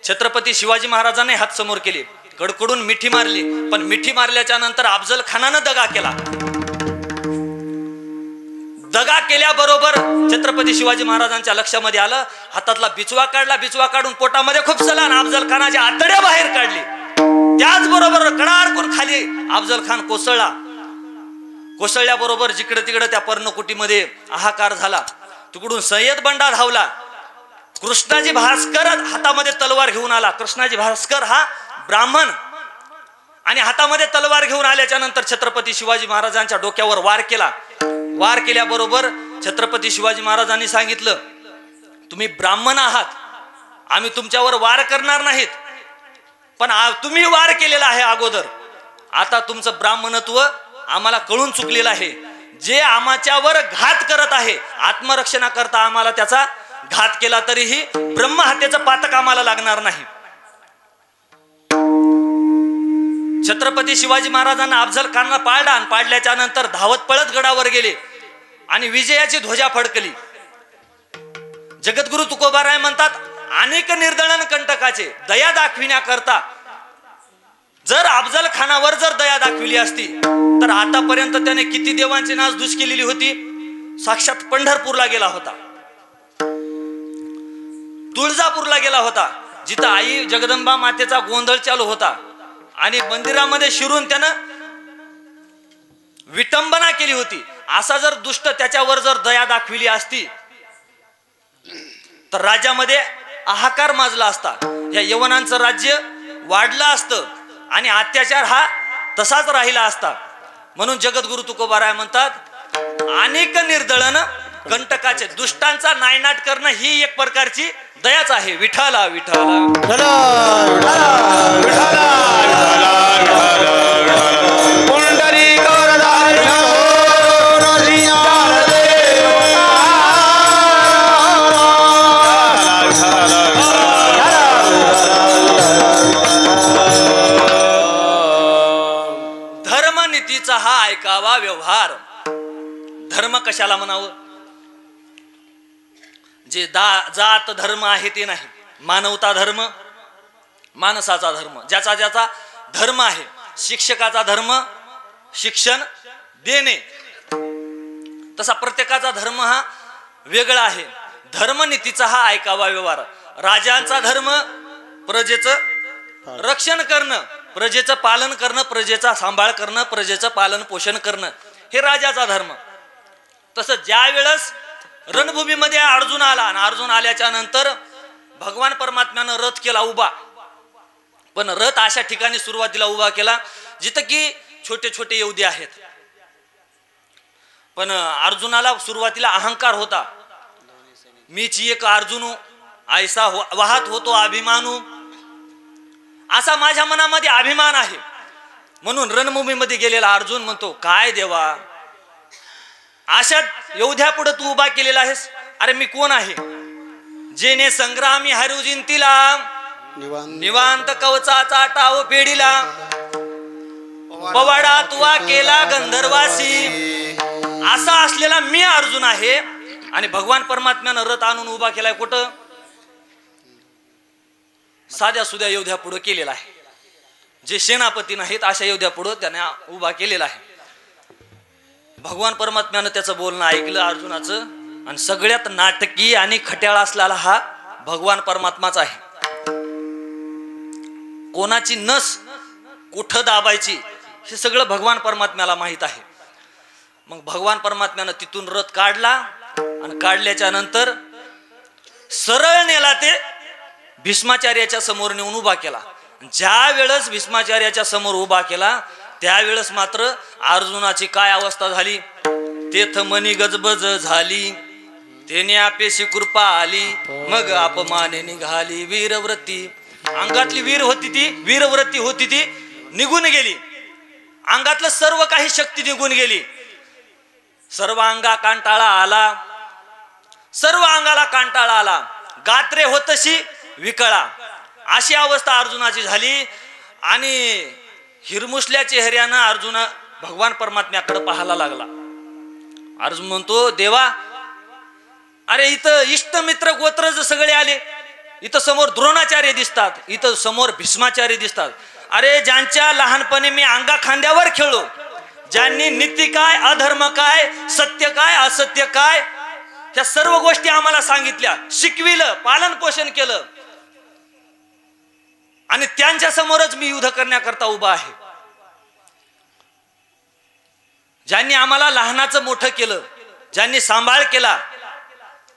छत्रपती शिवाजी महाराजांनी हात समोर केले, कडकडून मिठी मारली. पण मिठी मारल्याच्या नंतर अफजल खानानं दगा केला. दगा केल्याबरोबर छत्रपती शिवाजी महाराजांच्या लक्षामध्ये आलं. हातातला बिचवा काढला, बिचवा काढून पोटामध्ये खुपसला आणि अफजल खानाच्या आतड्या बाहेर काढली. त्याचबरोबर कडाडकून खाली अफजल खान कोसळला कोसळल्याबरोबर जिकडे तिकडे त्या पर्णकुटीमध्ये हाहाकार झाला. तिकडून सय्यद बंडा धावला. कृष्णाजी भास्कर हातामध्ये तलवार घेऊन आला. कृष्णाजी भास्कर हा ब्राह्मण आणि हातामध्ये तलवार घेऊन आल्याच्या नंतर छत्रपती शिवाजी महाराजांच्या डोक्यावर वार केला. वार केल्याबरोबर छत्रपती शिवाजी महाराजांनी सांगितलं, तुम्ही ब्राह्मण आहात, आम्ही तुमच्यावर वार करणार नाहीत, पण तुम्ही वार केलेला आहे अगोदर. आता तुमचं ब्राह्मणत्व आम्हाला कळून चुकलेलं आहे. जे आमच्यावर घात करत आहे, आत्मरक्षणाकरता आम्हाला त्याचा घात केला तरीही ब्रह्महत्येचं पातक आम्हाला लागणार नाही. छत्रपती शिवाजी महाराजांना अफजल खानला पाडला आणि पाडल्याच्या नंतर धावत पळत गडावर गेले आणि विजयाची ध्वजा फडकली. जगद्गुरु तुकोबाराय म्हणतात, अनेक निर्दळन कंटकाचे दया दाखविण्याकरता जर अफजल खानावर जर दया दाखविली असती तर आतापर्यंत त्याने किती देवांची नासधूस केलेली होती. साक्षात पंढरपूरला गेला होता, तुळजापूरला गेला होता, जिथं आई जगदंबा मातेचा गोंधळ चालू होता आणि मंदिरामध्ये शिरून त्यानं विटंबना केली होती. असा जर दुष्ट त्याच्यावर जर दया दाखविली असती तर राज्यामध्ये हाहाकार माजला असता. या यवनांचं राज्य वाढलं असतं आणि अत्याचार हा तसाच राहिला असता. म्हणून जगद्गुरु तुकोबाराय म्हणतात, अनेक निर्दळन कंटकाचे, दुष्टांचा नायनाट करणं ही एक प्रकारची दयाच आहे. विठाला विठाला धर्मनीतीचा हा ऐकावा व्यवहार. धर्म कशाला म्हणावं? जे जात धर्म आहे ते नाही, मानवता धर्म, माणसाचा धर्म, ज्याचा ज्याचा धर्म आहे. शिक्षकाचा धर्म शिक्षण देणे, तसा प्रत्येकाचा धर्म हा वेगळा आहे. धर्मनीतीचा हा ऐकावा व्यवहार. राजांचा धर्म प्रजेचं रक्षण करणं, प्रजेचं पालन करणं, प्रजेचा सांभाळ करणं, प्रजेचं पालन पोषण करणं, हे राजाचा धर्म. तसं ज्या वेळेस रणभूमीमध्ये अर्जुन आला आणि अर्जुन आल्याच्या नंतर भगवान परमात्म्यानं रथ केला उभा, पण रथ अशा ठिकाणी सुरुवातीला उभा केला जिथं की छोटे छोटे योद्धे आहेत. पण अर्जुनाला सुरुवातीला अहंकार होता. मीच एक अर्जुन ऐसा वाहत होतो अभिमानू, असा माझ्या मनामध्ये अभिमान आहे. म्हणून रणभूमीमध्ये गेलेला अर्जुन म्हणतो, काय देवा, अशा योद्ध्या पुढे तू उभा केलेला आहेस? अरे मी कोण आहे? जेने संग्रामी हरुजिंतीला निवांत कवचाचा टाव पेढीला, पवाडा तुवा केला गंधर्वासी, असा असलेला मी अर्जुन आहे. आणि भगवान परमात्म्यानं रथ आणून उभा केलाय कुठं? साध्या सुध्या योद्ध्या पुढे केलेला आहे. जे सेनापती नाहीत अशा योद्ध्या पुढे त्याने उभा केलेला आहे. भगवान परमात्म्यानं त्याचं बोलणं ऐकलं अर्जुनाचं, आणि सगळ्यात नाटकी आणि खट्याळ असलेला हा भगवान परमात्माच आहे. कोणाची नस कुठं दाबायची हे सगळं भगवान परमात्म्याला माहित आहे. मग भगवान परमात्म्यानं तिथून रथ काढला आणि काढल्याच्या नंतर सरळ नेला ते भीष्माचार्याच्या समोर नेऊन उभा केला. ज्या वेळेस भीष्माचार्याच्या समोर उभा केला त्यावेळेस मात्र अर्जुनाची काय अवस्था झाली? तेथ मनी गजबज झाली, तेने आपेशी कृपा आली, मग अपमाने निघाली वीरव्रती. अंगातली वीरव्रती होती ती निघून गेली. अंगातलं सर्व काही शक्ती निघून गेली. सर्व अंगा कांटाळा आला, सर्व अंगाला कांटाळा आला. गात्रे होतशी विकळा, अशी अवस्था अर्जुनाची झाली. आणि हिरमुसल्या चेहऱ्यानं अर्जुन भगवान परमात्म्याकडे पाहायला लागला. अर्जुन म्हणतो, देवा, अरे इथं इष्टमित्र गोत्रज सगळे आले, इथं समोर द्रोणाचार्य दिसतात, इथं समोर भीष्माचार्य दिसतात. अरे ज्यांच्या लहानपणी मी अंगा खांद्यावर खेळलो, ज्यांनी नीती काय, अधर्म काय, सत्य काय, असत्य काय, ह्या सर्व गोष्टी आम्हाला सांगितल्या, शिकविलं, पालन पोषण केलं, आणि त्यांच्या समोरच मी युद्ध करण्याकरता उभा आहे. ज्यांनी आम्हाला लहानाचं मोठं केलं, ज्यांनी सांभाळ केला,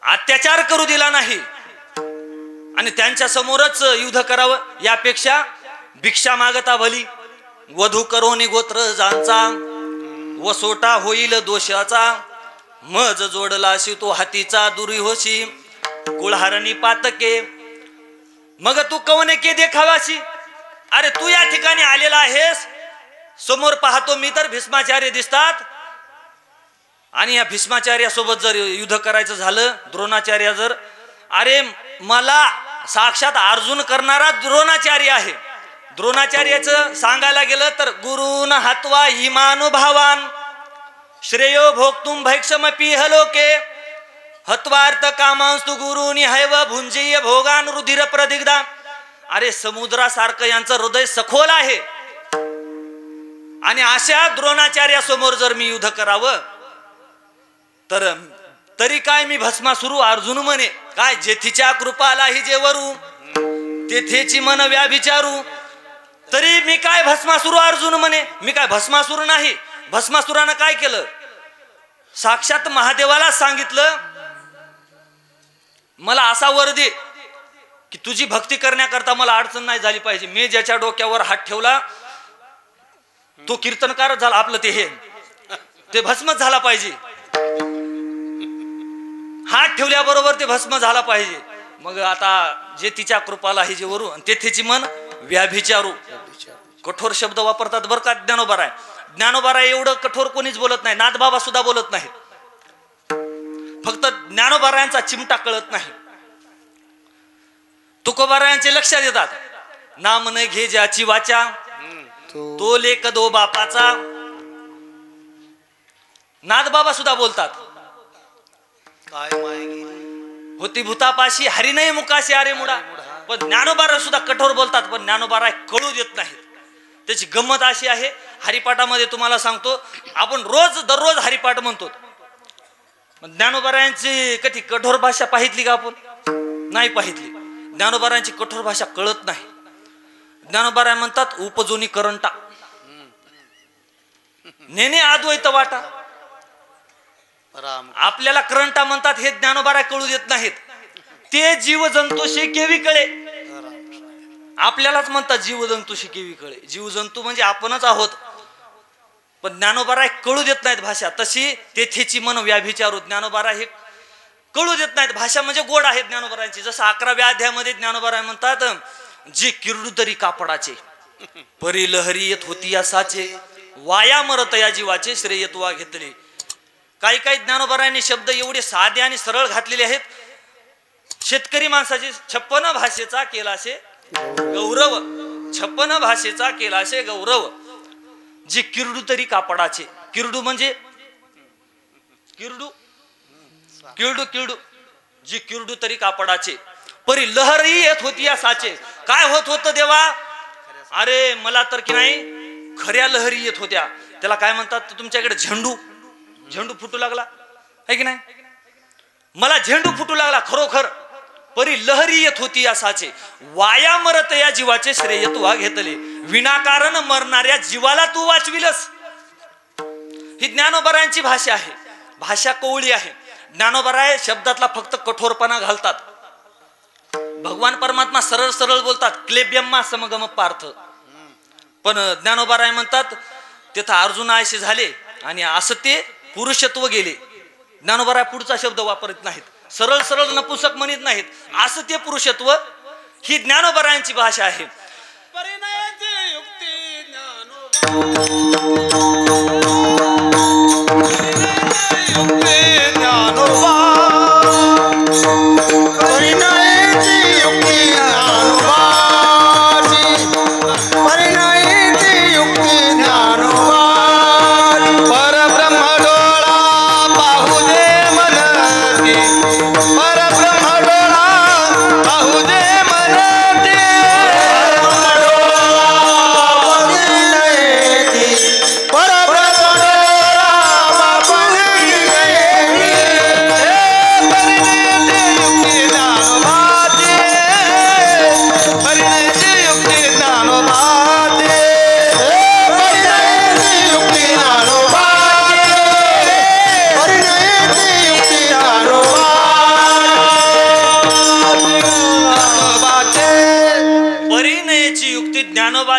अत्याचार करू दिला नाही, आणि त्यांच्या समोरच युद्ध करावं, यापेक्षा भिक्षा मागता भली. वधू करोनी गोत्र जांचा, वसोटा होईल दोषाचा, मज जोडलाशी तो हातीचा दुरी होशी, कुळहारणी पातके मग तू कवने के देखावाशी. अरे तू या ठिकाणी आलेला आहेस, समोर पाहतो मी तर भीष्माचार्य दिसतात, आणि या भीष्माचार्यासोबत जर युद्ध करायचं झालं, द्रोणाचार्य जर, अरे मला साक्षात अर्जुन करणारा द्रोणाचार्य आहे. द्रोणाचार्याचं सांगायला गेलं तर गुरुन हत्वा इमानुभावान श्रेयो भोक्तुम भैक्षमपि हलोके हत्वार्थ कामांस्तु गुरुनी हैव भुंजीय भोगान रुधिर प्रदिग्धा. अरे समुद्रासारखं यांचं हृदय सखोल आहे, आणि अशा द्रोणाचार्यासमोर जर मी युद्ध करावं तर तरी काय मी भस्मासुरू. अर्जुन म्हणे काय जेथीच्या कृपालाही जे वरू तेथेची मन व्याभिचारू. तरी मी काय भस्मासुरू. अर्जुन म्हणे मी काय भस्मासुर नाही. भस्मासुरानं काय केलं, साक्षात महादेवाला सांगितलं मला असा वर दे की तुझी भक्ती करण्याकरता मला अडचण नाही झाली पाहिजे. मी ज्याच्या डोक्यावर हात ठेवला तो कीर्तनकारच झाला, आपलं ते भस्मच झाला पाहिजे. हात ठेवल्याबरोबर ते भस्म झाला पाहिजे. मग आता जे तिच्या कृपाला ही जे वरू तेथेची मन व्याभिचारू. कठोर शब्द वापरतात बरं का ज्ञानोबाराय. ज्ञानोबाराय एवढं कठोर कोणीच बोलत नाही, नाथबाबा सुद्धा बोलत नाही. फक्त ज्ञानोबारायांचा चिमटा कळत नाही. तुकोबारायांचे लक्षात येतात. नाम न घे ज्याची वाचा तो लेख दो बापाचा. नाथबाबा सुद्धा बोलतात काय होती भूतापाशी हरी नाही मुकाशी अरे मुडा. पण ज्ञानोबारा सुद्धा कठोर बोलतात, पण ज्ञानोबाराय कळू देत नाहीत. त्याची गंमत अशी आहे, हरिपाठामध्ये तुम्हाला सांगतो आपण दररोज हरिपाठ म्हणतो. ज्ञानोबारायांची कधी कठोर भाषा पाहितली का आपण? नाही पाहितली. ज्ञानोबारायांची कठोर भाषा कळत नाही. ज्ञानोबाराय म्हणतात उपजोनी करंटा नेने अद्वैत वाटा. आपल्याला करंटा म्हणतात हे ज्ञानोबाराय कळू देत नाहीत. ते जीव जंतूशी केवी कळे. आपल्यालाच म्हणतात जीव जंतूशी केवी कळे. जीव जंतू म्हणजे आपणच आहोत, पण ज्ञानोबाराय कळू देत नाहीत भाषा. तशी तेथेची मन व्याभिचारू. ज्ञानोबाराय हे कळू देत नाहीत. भाषा म्हणजे गोड आहे ज्ञानोबारायांची. जसं 11व्या अध्यायामध्ये ज्ञानोबाराय म्हणतात जी किरडू तरी कापडाचे परी लहरी येत होती या साचे वाया मरत या जीवाचे श्रेय तुवा घेतले. काही काही ज्ञानोबारायांनी शब्द एवढे साधे आणि सरळ घातलेले आहेत. शेतकरी माणसाचे 56 भाषेचा केलाशे गौरव. 56 भाषेचा केलाशे गौरव. जी किरडू तरी कापडाचे. किरडू म्हणजे किरडू किरडू किरडू. जी किरडू तरी कापडाचे परी लहरी येत होती या साचे. काय होत होतं देवा? अरे मला तर की नाही खऱ्या लहरी येत होत्या. त्याला काय म्हणतात तुमच्याकडे? झेंडू फुटू लागला आहे की नाही? मला झेंडू फुटू लागला खरोखर. परी लहरी येत होती या साचे वाया मरत या जीवाचे श्रेय तुवा घेतले. विनाकारण मरणाऱ्या जीवाला तू वाचविलस. ही ज्ञानोबारायांची भाषा आहे. भाषा कोवळी आहे. ज्ञानोबाराय शब्दातला फक्त कठोरपणा घालतात. भगवान परमात्मा सरळ सरळ बोलतात. क्लेब्यम्मा समगम पार्थ. पण ज्ञानोबाराय म्हणतात तेथं अर्जुन आयसे झाले आणि असं ते पुरुषत्व गेले. ज्ञानोबाराय पुढचा शब्द वापरत नाहीत. सरळ सरळ नपुसक म्हणत नाहीत. असं ते पुरुषत्व. ही ज्ञानोबारायांची भाषा आहे. परब्रह्म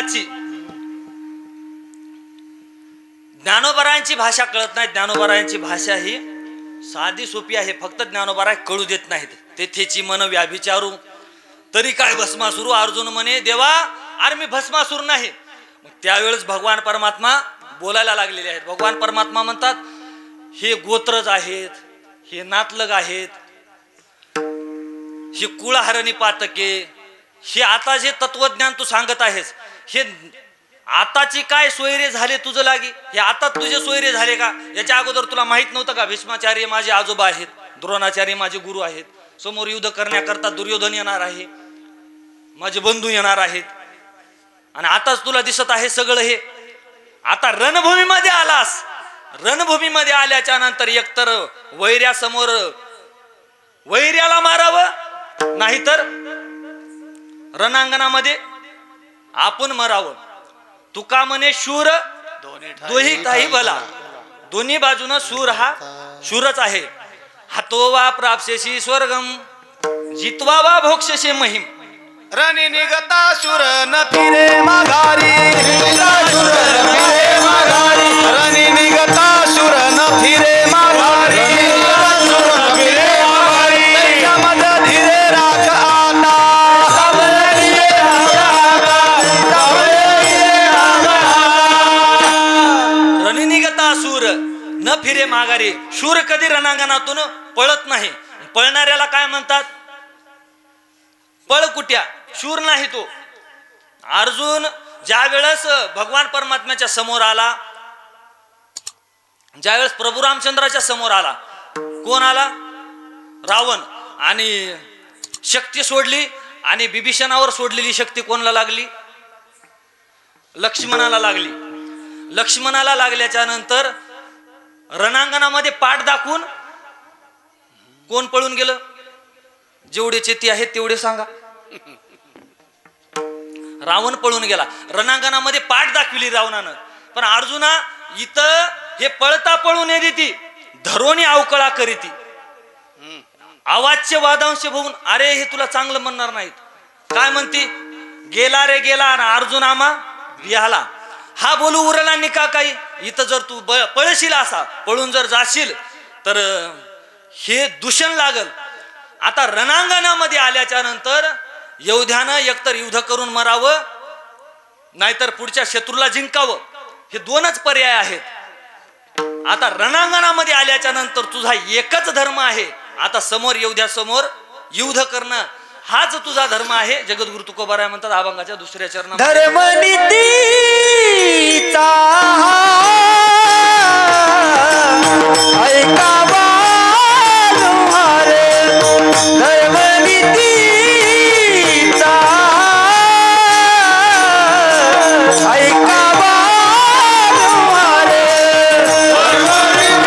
काळाची ज्ञानोबारायांची भाषा कळत नाही. ज्ञानोबारायांची भाषा ही साधी सोपी आहे, फक्त ज्ञानोबाराय कळू देत नाहीत. तेथेची मन व्याभिचारू तरी काय भस्मासुरू. अर्जुन म्हणे देवा अरे मी भस्मासूर नाही. त्यावेळेस भगवान परमात्मा बोलायला लागलेले आहेत. भगवान परमात्मा म्हणतात हे गोत्रज आहेत, हे नातलग आहेत, हे कुळहरणी पातके, हे आता जे तत्वज्ञान तू सांगत आहेस हे आताची काय सोयरे झाले तुझं लागी, हे आता तुझे सोयरे झाले का? याच्या अगोदर तुला माहित नव्हतं का भीष्माचार्य माझे आजोबा आहेत, द्रोणाचार्य माझे गुरु आहेत, समोर युद्ध करण्याकरता दुर्योधन येणार आहे, माझे बंधू येणार आहेत, आणि आताच तुला दिसत आहे सगळं हे. आता रणभूमीमध्ये आलास, रणभूमीमध्ये आल्याच्या नंतर एकतर वैर्यासमोर वैर्याला मारावं, नाहीतर रणांगणामध्ये आपण मरावं. तुका म्हणे शूर दोही काही भला, दोन्ही बाजून शूर हा शूरच आहे. हातोवा प्राप्स्यसी स्वर्गम जितवा वा भोक्षसे महिम. रणी निगता सुर न फिरे माघारी, रणी निगता सुर न फिरे माघारी, मद धीरे राख रणी निगता सूर न फिरे माघारी. शूर कधी रणांगणातून पळत नाही. पळणाऱ्याला काय म्हणतात? पळकुट्या. शूर नाही तो. अर्जुन ज्या वेळेस भगवान परमात्म्याच्या समोर आला, ज्यावेळेस प्रभू रामचंद्राच्या समोर आला, कोण आला? रावण. आणि शक्ती सोडली, आणि बिभीषणावर सोडलेली शक्ती कोणाला लागली? लक्ष्मणाला लागली. लक्ष्मणाला लागल्याच्या नंतर रणांगणामध्ये पाठ दाखवून कोण पळून गेलं? जेवढे चेती आहेत तेवढे सांगा. रावण पळून गेला. रणांगणामध्ये पाठ दाखविली रावणानं. पण अर्जुना इथं हे पळता पळून येते ती धरोनी अवकळा करीती. आवाजचे वादांश होऊन अरे हे तुला चांगलं म्हणणार नाहीत. काय म्हणती? गेला रे गेला, अर्जुन आमा विहाला. हा बोलू उरला निका काही. इथं जर तू पळशील, असा पळून जर जाशील तर हे दूषण लागल. आता रणांगणामध्ये आल्याच्या नंतर योद्ध्यानं एकतर युद्ध करून मरावं, नाहीतर पुढच्या शत्रूला जिंकावं. हे दोनच पर्याय आहेत. आता रणांगणामध्ये आल्याच्या नंतर तुझा एकच धर्म आहे. आता समोर योद्ध्या समोर युद्ध करणं हाच तुझा धर्म आहे. जगद्गुरु तुकोबाराय म्हणतात अभंगाच्या दुसऱ्या चरणात, धर्मनीतीचा ऐकावा तुम्हारे, धर्मनीतीचा ऐकावा तुम्हारे, धर्मनीतीचा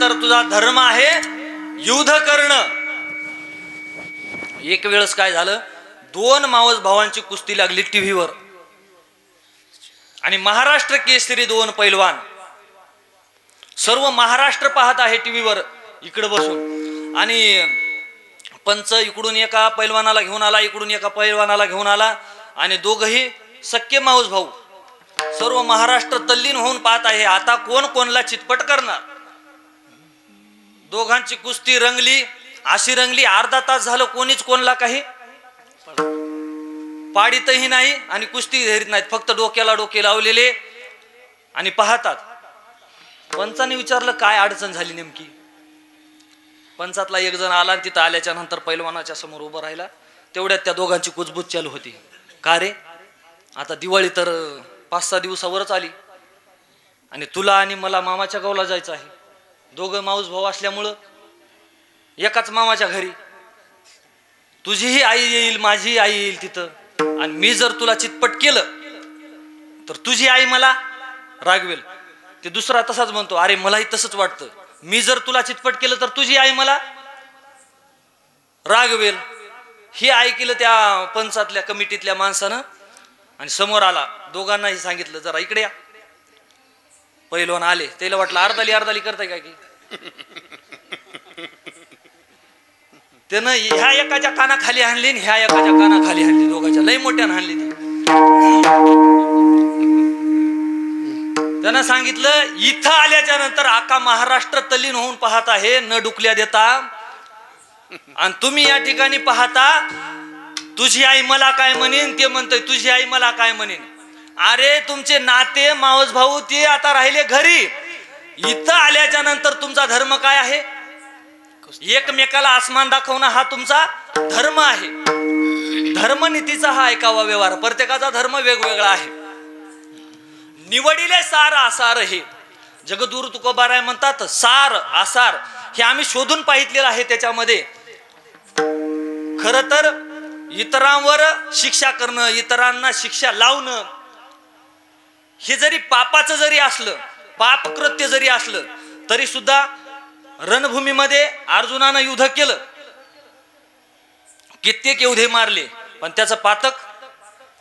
आल्यानंतर तुझा धर्म आहे युद्ध करणं. एक वेळेस काय झालं, 2 मावस भावांची कुस्ती लागली टीव्हीवर आणि महाराष्ट्र केसरी 2 पैलवान. सर्व महाराष्ट्र पाहत आहे टीव्हीवर इकडे बसून. आणि पंच इकडून एका पैलवानाला घेऊन आला, इकडून एका पैलवानाला घेऊन आला आणि दोघही सख्खे मावस भाऊ. सर्व महाराष्ट्र तल्लीन होऊन पाहत आहे आता कोण कोणला चितपट करणार. दोघांची कुस्ती रंगली, अशी रंगली अर्धा तास झालं कोणीच कोणला काही पाडीतही नाही आणि कुस्ती धरीत नाहीत, फक्त डोक्याला डोके लावलेले आणि पाहतात. पंचाने विचारलं काय अडचण झाली नेमकी. पंचातला एक जण आला आणि तिथं आल्याच्या नंतर पैलवानाच्या समोर उभं राहिला. तेवढ्यात त्या दोघांची कुजबूज चालू होती. का रे, आता दिवाळी तर 5-6 दिवसावरच आली आणि तुला आणि मला मामाच्या गावाला जायचं आहे. दोघं माऊस भाऊ असल्यामुळं एकाच मामाच्या घरी. तुझीही आई येईल, माझीही आई येईल तिथं. आणि मी जर तुला चितपट केलं तर तुझी आई मला रागवेल. ते दुसरा तसाच म्हणतो, अरे मलाही तसंच वाटतं, मी जर तुला चितपट केलं तर तुझी आई मला रागवेल. हे ऐकलं त्या पंचातल्या कमिटीतल्या माणसानं आणि समोर आला. दोघांनाही सांगितलं जरा इकडे या. पैलवान आले, त्याला वाटलं अर्धाली करताय काय की. त्यानं ह्या एकाच्या कानाखाली हाणली आणि ह्या एकाच्या कानाखाली हाणली, दोघांच्या लय मोठ्यानं हाणली ती. त्यानं सांगितलं इथं आल्याच्या नंतर आका महाराष्ट्र तल्लीन होऊन पाहत आहे, न डुकल्या देता. आणि तुम्ही या ठिकाणी पाहता तुझी आई मला काय म्हणेन, ते म्हणतोय तुझी आई मला काय म्हणेन. अरे तुमचे नाते मावस भाऊ ते आता राहिले घरी. इथं आल्याच्या नंतर तुमचा धर्म काय आहे, एकमेकाला आसमान दाखवणं हा तुमचा धर्म आहे. धर्मनीतीचा हा ऐकावा व्यवहार. प्रत्येकाचा धर्म वेगवेगळा आहे. निवडिले सार आसार हे जगद्गुरु तुकोबाराय म्हणतात. सार आसार हे आम्ही शोधून पाहितलेलं आहे. त्याच्यामध्ये खर तर इतरांवर शिक्षा करणं, इतरांना शिक्षा लावणं हे जरी पापाचं जरी असलं, पापकृत्य जरी असलं तरी सुद्धा रणभूमीमध्ये अर्जुनानं युद्ध केलं, कित्येक योद्धे मारले, पण त्याचं पातक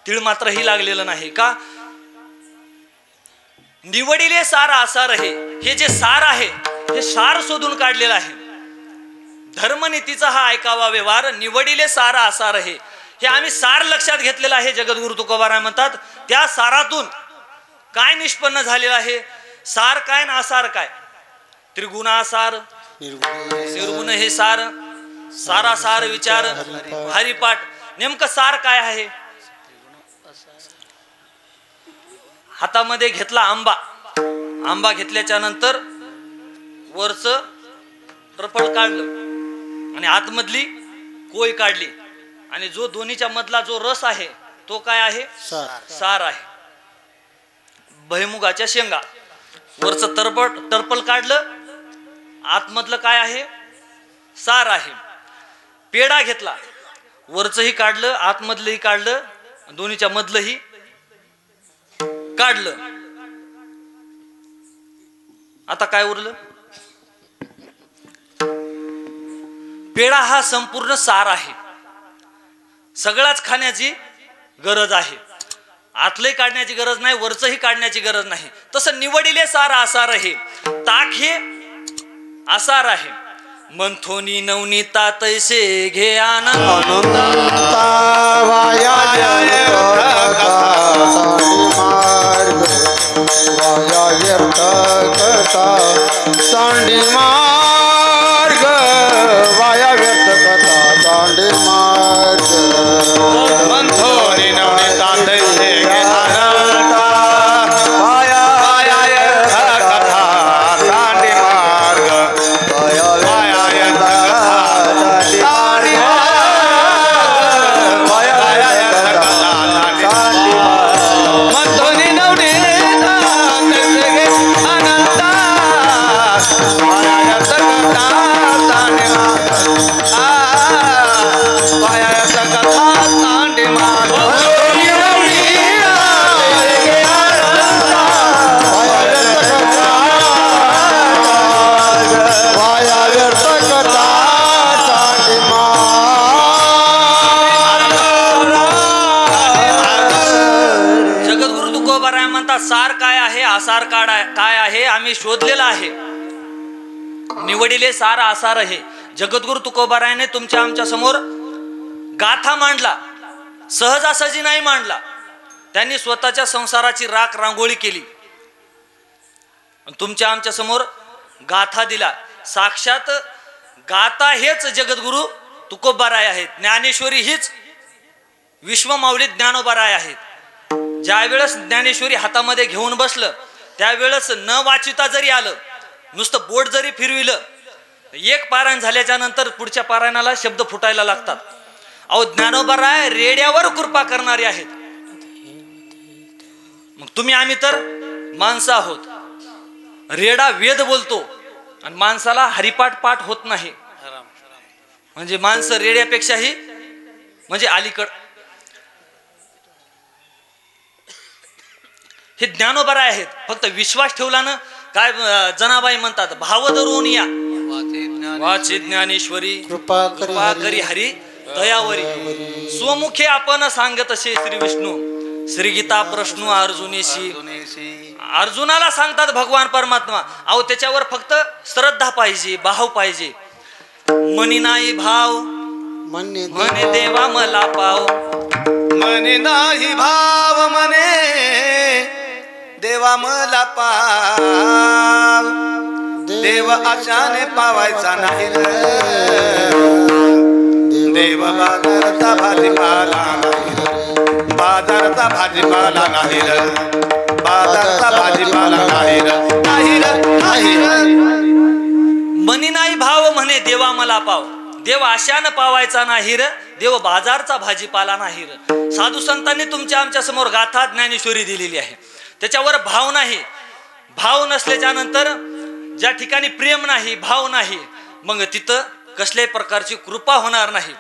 तीळ मात्रही लागलेलं नाही. का? निवडिले सार आसार हे जे सार आहे हे सार शोधून काढलेलं आहे. धर्मनीतीचा हा ऐकावा व्यवहार. निवडिले सार आसार हे आम्ही सार लक्षात घेतलेलं आहे. जगद्गुरु तुकोबाराय म्हणतात त्या सारातून काय निष्पन्न झालेलं आहे. सार काय ना आसार काय. त्रिगुणासार, निर्गुण हे सार, सारासार विचार हरिपाठ. नेमकं सार काय आहे. हातामध्ये घेतला आंबा, आंबा घेतल्याच्या नंतर वरच टरफळ काढलं आणि आतमधली कोय काढली आणि जो दोन्हीच्या मधला जो रस आहे तो काय आहे, सार आहे. भुईमुगाच्या शेंगा, वरच टरफळ काढलं, आतमधलं काय आहे, सार आहे. पेढा घेतला, वरचही काढलं, आतमधलंही काढलं, दोन्हीच्या मधलंही काढलं. आता काय उरलं. पेढा हा संपूर्ण सार आहे. सगळाच खाण्याची गरज आहे. आतलंही काढण्याची गरज नाही, वरचंही काढण्याची गरज नाही. तसं निवडिले सार आसार आहे. ताक हे आसार आहे. मंथोनी नवनीता तैसे घे आनंद. सांडी मार्ग वाया व्यर्थ कथा, सांडी मार्ग. मंथोनी नवनीता तैसे घे आनंद, वाया व्यर्थ कथा, सांडी मार्ग. मंथोनी नवनीता तैसे घे आनंद, वाया व्यर्थ आसार काय आहे आम्ही शोधलेला आहे. निवडिले सार आसार आहे. जगद्गुरु तुकोबारायाने तुमच्या आमच्या समोर गाथा मांडला, सहजासहजी नाही मांडला. त्यांनी स्वतःच्या संसाराची राख रांगोळी केली, तुमच्या आमच्या समोर गाथा दिला. साक्षात गाथा हेच जगद्गुरु तुकोबाराय आहेत. ज्ञानेश्वरी हीच विश्वमाऊली ज्ञानोबाराय आहेत. ज्या वेळेस ज्ञानेश्वरी हातामध्ये घेऊन बसलं त्यावेळेस न वाचिता जरी आलं, नुसतं बोट जरी फिरविलं, एक पारायण झाल्याच्या नंतर पुढच्या पारायणाला शब्द फुटायला लागतात. अहो ज्ञानोबाराय रेड्यावर कृपा करणारे आहेत. मग तुम्ही आम्ही तर माणसं आहोत. रेडा वेद बोलतो आणि माणसाला हरिपाठ पाठ होत नाही. म्हणजे माणसं रेड्यापेक्षाही म्हणजे अलीकड. हे ज्ञानोबाराय आहेत. फक्त विश्वास ठेवला ना, काय जनाबाई म्हणतात, भाव धरून या वाचे ज्ञानेश्वरी कृपा करी हरी दयावरी. स्वमुखे आपण सांगत असे श्री विष्णू श्री गीता प्रश्न अर्जुनेशी. अर्जुनाला सांगतात भगवान परमात्मा. अहो त्याच्यावर फक्त श्रद्धा पाहिजे, भाव पाहिजे. मनी नाही भाव म्हणे देवा मला पाव. मनी नाही भाव म्हणे देवा मला पाव. देव आशाने पावायचा नाही रे. देव बाजारचा भाजीपाला नाही रे. बाजारचा भाजीपाला नाही रे. बाजारचा भाजीपाला नाही रे. नाही रे, नाही रे. मनी नाही भाव म्हणे देवा मला पाव. देव आशानं पावायचा नाही र. देव बाजारचा भाजीपाला नाही र. साधू संतांनी तुमच्या आमच्या समोर गाथा ज्ञानेश्वरी दिलेली आहे. त्याच्यावर भाव नाही. भाव नसल्याच्या नंतर ज्या ठिकाणी प्रेम नाही, भाव नाही, मग तिथं कसल्याही प्रकारची कृपा होणार नाही.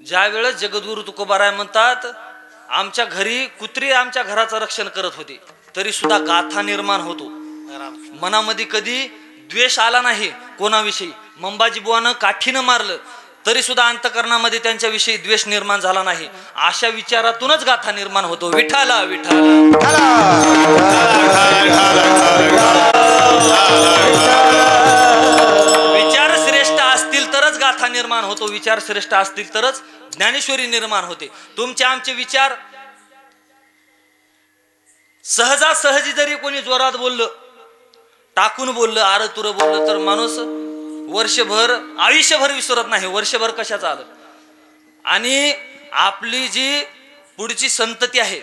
ज्या वेळेस जगद्गुरु तुकोबाराय म्हणतात, आमच्या घरी कुत्री आमच्या घराचं रक्षण करत होती, तरी सुद्धा गाथा निर्माण होतो. मनामध्ये कधी द्वेष आला नाही कोणाविषयी. मंबाजी बुवानं काठीनं मारलं तरी सुद्धा अंतकरणामध्ये त्यांच्याविषयी द्वेष निर्माण झाला नाही. अशा विचारातूनच गाथा निर्माण होतो. विठाला विठाला. विचार श्रेष्ठ असतील तरच गाथा निर्माण होतो. विचार श्रेष्ठ असतील तरच ज्ञानेश्वरी निर्माण होते. तुमचे आमचे विचार सहजासहजी जरी कोणी जोरात बोललं, टाकून बोललं, आरतुर बोललं, तर माणूस वर्षभर आयुष्यभर विसरत नाही. वर्षभर कशाचं आलं. आणि आपली जी पुढची संतती आहे,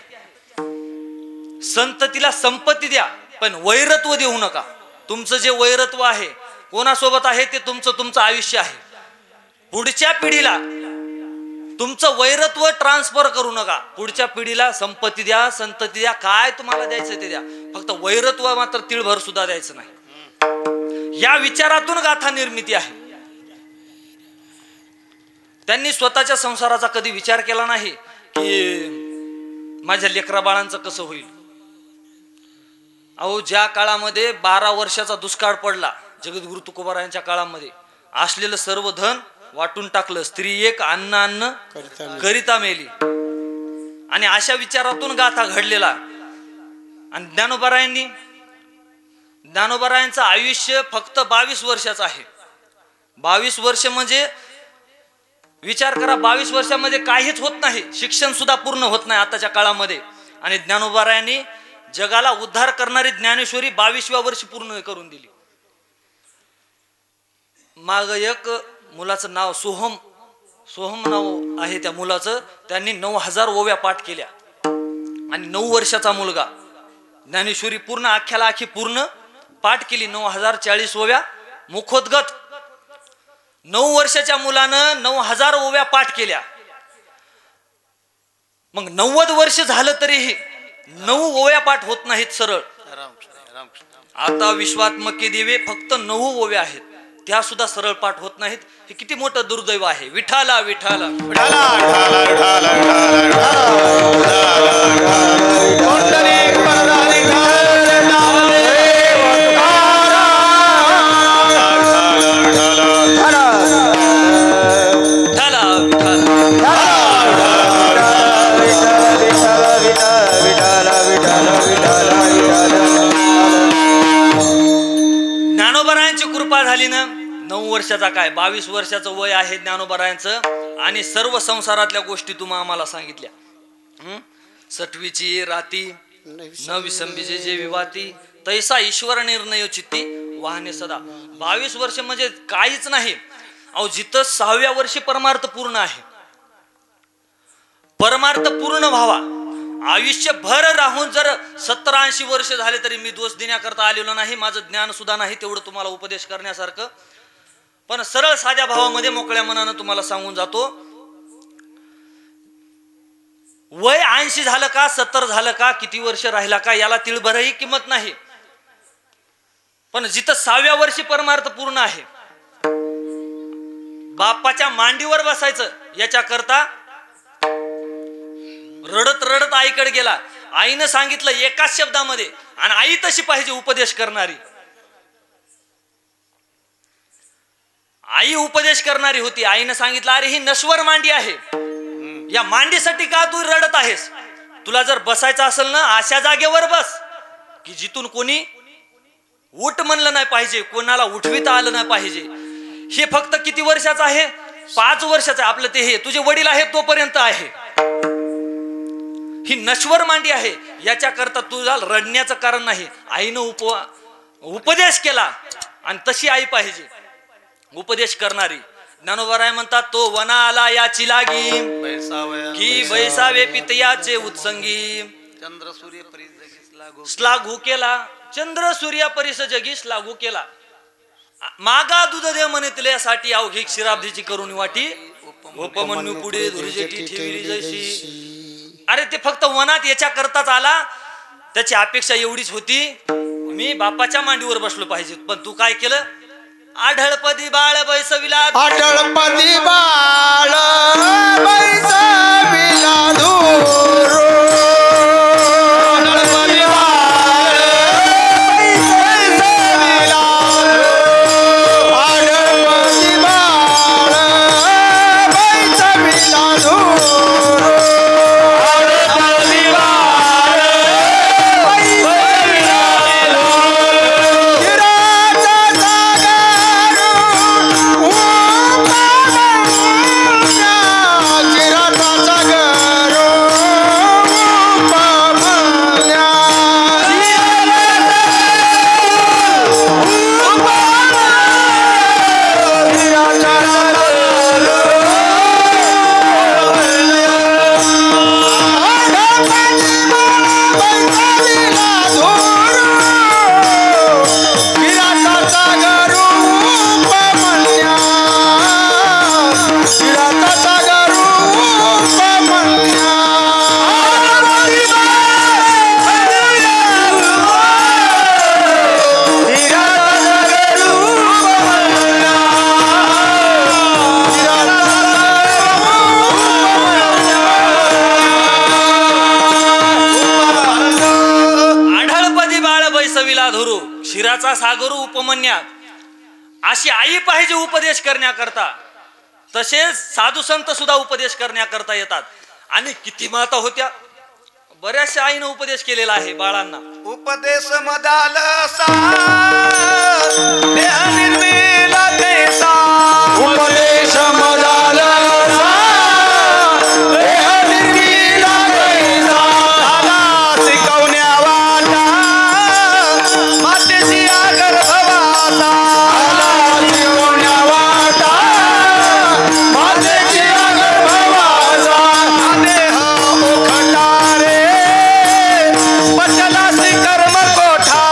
संततीला संपत्ती द्या, पण वैरत्व देऊ नका. तुमचं जे वैरत्व आहे कोणासोबत आहे ते तुमचं आयुष्य आहे. पुढच्या पिढीला तुमचं वैरत्व ट्रान्सफर करू नका. पुढच्या पिढीला संपत्ती द्या, संतती द्या, काय तुम्हाला द्यायचं ते द्या, फक्त वैरत्व मात्र तिळभर सुद्धा द्यायचं नाही. या विचारातून गाथा निर्मिती आहे. त्यांनी स्वतःच्या संसाराचा कधी विचार केला नाही की माझ्या लेकरा बाळांचं कसं होईल. अहो ज्या काळामध्ये 12 वर्षाचा दुष्काळ पडला, जगद्गुरु तुकोबारायांच्या काळामध्ये असलेलं सर्व धन वाटून टाकलं. स्त्री एक अन्न करिता मेली. आणि अशा विचारातून गाथा घडलेला. आणि ज्ञानोबारायांचं आयुष्य फक्त 22 वर्षाचं आहे. 22 वर्ष म्हणजे विचार करा, 22 वर्षामध्ये काहीच होत नाही. शिक्षण सुद्धा पूर्ण होत नाही आताच्या काळामध्ये. आणि ज्ञानोबारायांनी जगाला उद्धार करणारी ज्ञानेश्वरी 22व्या वर्षी पूर्ण करून दिली. माग एक मुलाचं नाव सोहम नाव आहे त्या मुलाचं. त्यांनी 9000 ओव्या पाठ केल्या. आणि 9 वर्षाचा मुलगा ज्ञानेश्वरी पूर्ण अख्ख्याला आखी पूर्ण पाठ केली. 9040 ओव्या मुखोद्गत. 9 वर्षाच्या मुलानं 9000 ओव्या पाठ केल्या. मग 90 वर्ष झालं तरीही 9 ओव्या पाठ होत नाहीत सरळ. आता विश्वात्मके देवे फक्त 9 ओव्या आहेत, त्या सुद्धा सरळ पाठ होत नाहीत. हे किती मोठं दुर्दैव आहे. विठाला विठाला. विठाला ज्ञानोबरायांची कृपा झाली ना. 9 वर्षाचा काय 22 वर्षाचं वय आहे ज्ञानोबरायांचं. आणि सर्व संसारातल्या गोष्टी तुम्ही आम्हाला सांगितल्या. सटवीची राती न विसंबीजे जे विवाती तैसा ईश्वर निर्णय चित्ती वाहने सदा. 22 वर्ष म्हणजे काहीच नाही. अहो जिथं 6व्या वर्षी परमार्थ पूर्ण आहे. परमार्थ पूर्ण व्हावा आयुष्यभर राहून जर 70-80 वर्ष झाले तरी मी दोष देण्याकरता आलेलो नाही. माझं ज्ञान सुद्धा नाही तेवढं तुम्हाला उपदेश करण्यासारखं. पण सरळ साध्या भावामध्ये मोकळ्या मनानं तुम्हाला सांगून जातो. वय 80 झालं का 70 झालं का किती वर्ष राहिला का याला तिळभरही किंमत नाही. पण जिथं 6व्या वर्षी परमार्थ पूर्ण आहे बापाच्या मांडीवर बसायचं याच्या करता रडत रडत आईकडे गेला. आईनं सांगितलं एकाच शब्दामध्ये आणि आई तशी पाहिजे उपदेश करणारी. आई उपदेश करणारी होती. आईनं सांगितलं अरे ही नश्वर मांडी आहे. या मांडीसाठी का तू रडत आहेस. तुला जर बसायचं असेल ना अशा जागेवर बस की जिथून कोणी उठ म्हणलं नाही पाहिजे. कोणाला उठविता आलं नाही पाहिजे. हे फक्त किती वर्षाचं आहे 5 वर्षाचं. आपलं ते हे तुझे वडील आहेत तोपर्यंत आहे. ही नश्वर मांडी आहे. याच्या करता तुझा रडण्याचं कारण नाही. आईनं उपदेश केला आणि तशी आई पाहिजे उपदेश करणारी. ज्ञानोबराय म्हणतात तो वना आला याची लागी की बैसावे पितयाचे उत्संगी. चंद्र सूर्य परिस लागू केला. चंद्र सूर्या परिस जगी लागू केला. मागा दूध दे म्हणतल्यासाठी अवघी क्षीराब्धीची करून वाटी उपमन्यू पुढे धुरीजेटी ठेवली जैशी. अरे ते फक्त वनात याच्या करताच आला. त्याची अपेक्षा एवढीच होती मी बापाच्या मांडीवर बसलो पाहिजे. पण तू काय केलं. आढळपदी बाळ बैसविला. आढळपदी बाळ बैसविला धूर. आढळपदी बाळ बैसविला धूर. आढळपदी बाळ बैसविला धूर. आढळपदी बाळ बैसविला धूर. हिराचा क्षीराचा सागर उपमन्या. अशी आई पाहिजे उपदेश करण्याकरता. तसेच साधू संत सुद्धा उपदेश करण्याकरता येतात. आणि किती माता होत्या बऱ्याचशा आईनं उपदेश केलेला आहे बाळांना. उपदेश मदाल सा देह निर्मिल कैसा. उपदेश मदाल सा देह निर्मिल कैसा. आला शिकवण्या वाटा मातेची गर्भवासा. आला शिकवण्या वाटा मातेची गर्भवासा. देह मुखटारे पचला कर्म कोठा.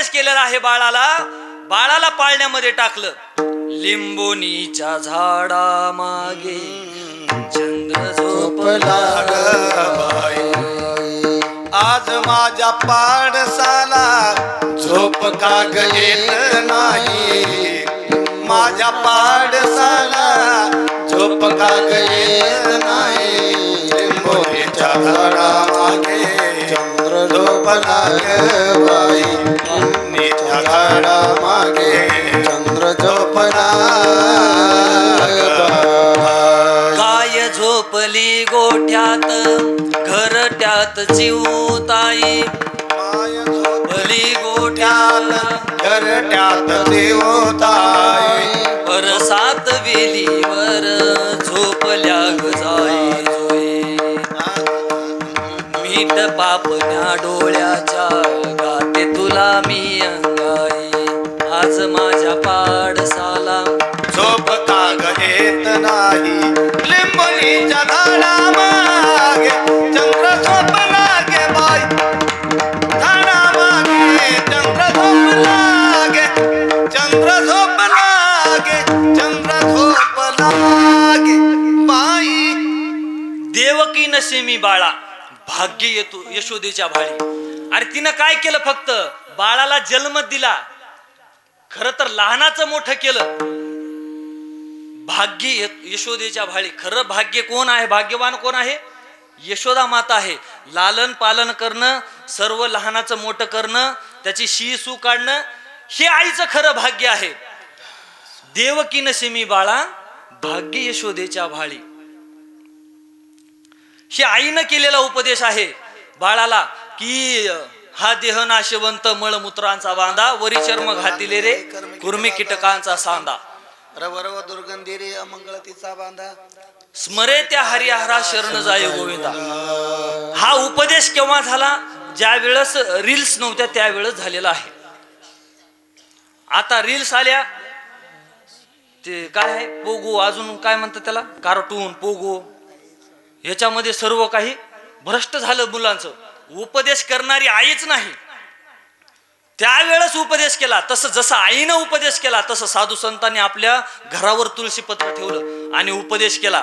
उपदेश केलेला आहे बाळाला पाळण्यामध्ये टाकलं. लिंबोनीच्या झाडा मागे चंद्र झोपला आज माझ्या पाडसाला झोप का ग येत नाही. माझ्या पाडसाला झोप का ग येत नाही. लिंबोनीच्या झाडा मागे चंद्र झोपला ग बाई. लिंबोनीच्या झाडा मागे चंद्र झोपला गाय झोपली गोठ्यात घरट्यात चिवताई. माय झोपली गोठ्यात घरट्यात देवताई. परसात वेलीवर झोपल्या ग जाई जोई. मीठ पापण्या डोळ्याच्या गाते तुला मी अंगाई. आज माझ्या पाडसाला झोप का ग येत नाही. लिंबोनीच्या झाडा मागे चंद्र झोपला गे बाई. झाडा मागे चंद्र झोपला गे. चंद्र झोपला गे. चंद्र झोपला गे बाई. देवकी नसेमी बाळा भाग्य येतो यशोदेच्या भाळी. अरे तिनं काय केलं, फक्त बाळाला जन्म दिला. खर तर लहानाचं मोठं केलं. भाग्य यशोदेच्या भाळी. खरं भाग्य कोण आहे, भाग्यवान कोण आहे? यशोदा माता आहे. लालन पालन करणं, सर्व लहानाचं मोठं करणं, त्याची शी काढणं, हे आईचं खरं भाग्य आहे. देवकी नसेमी बाळा भाग्य यशोदेच्या भाळी. हे आईनं केलेला उपदेश आहे बाळाला की हा देह नाशवंत मळमूत्रांचा बांधा. वरी चर्म घातिले रे कुर्मी कीटकांचा सांदा. रवरव दुर्गंधी रे अमंगळ तिचा बांधा. स्मरे त्या हरिहरा शरण जाय गोविंदा. हा उपदेश केव्हा झाला? ज्या वेळेस रील्स नव्हत्या त्यावेळेस झालेला आहे. आता रील्स आल्या, ते काय आहे पोगो, अजून काय म्हणतात त्याला, कार्टून पोगो, ह्याच्यामध्ये सर्व काही भ्रष्ट झालं मुलांचं. उपदेश करणारी आईच नाही. त्यावेळेस उपदेश केला, तसं जसं आईनं उपदेश केला तसं साधू संतांनी आपल्या घरावर तुळशी पत्र ठेवलं आणि उपदेश केला.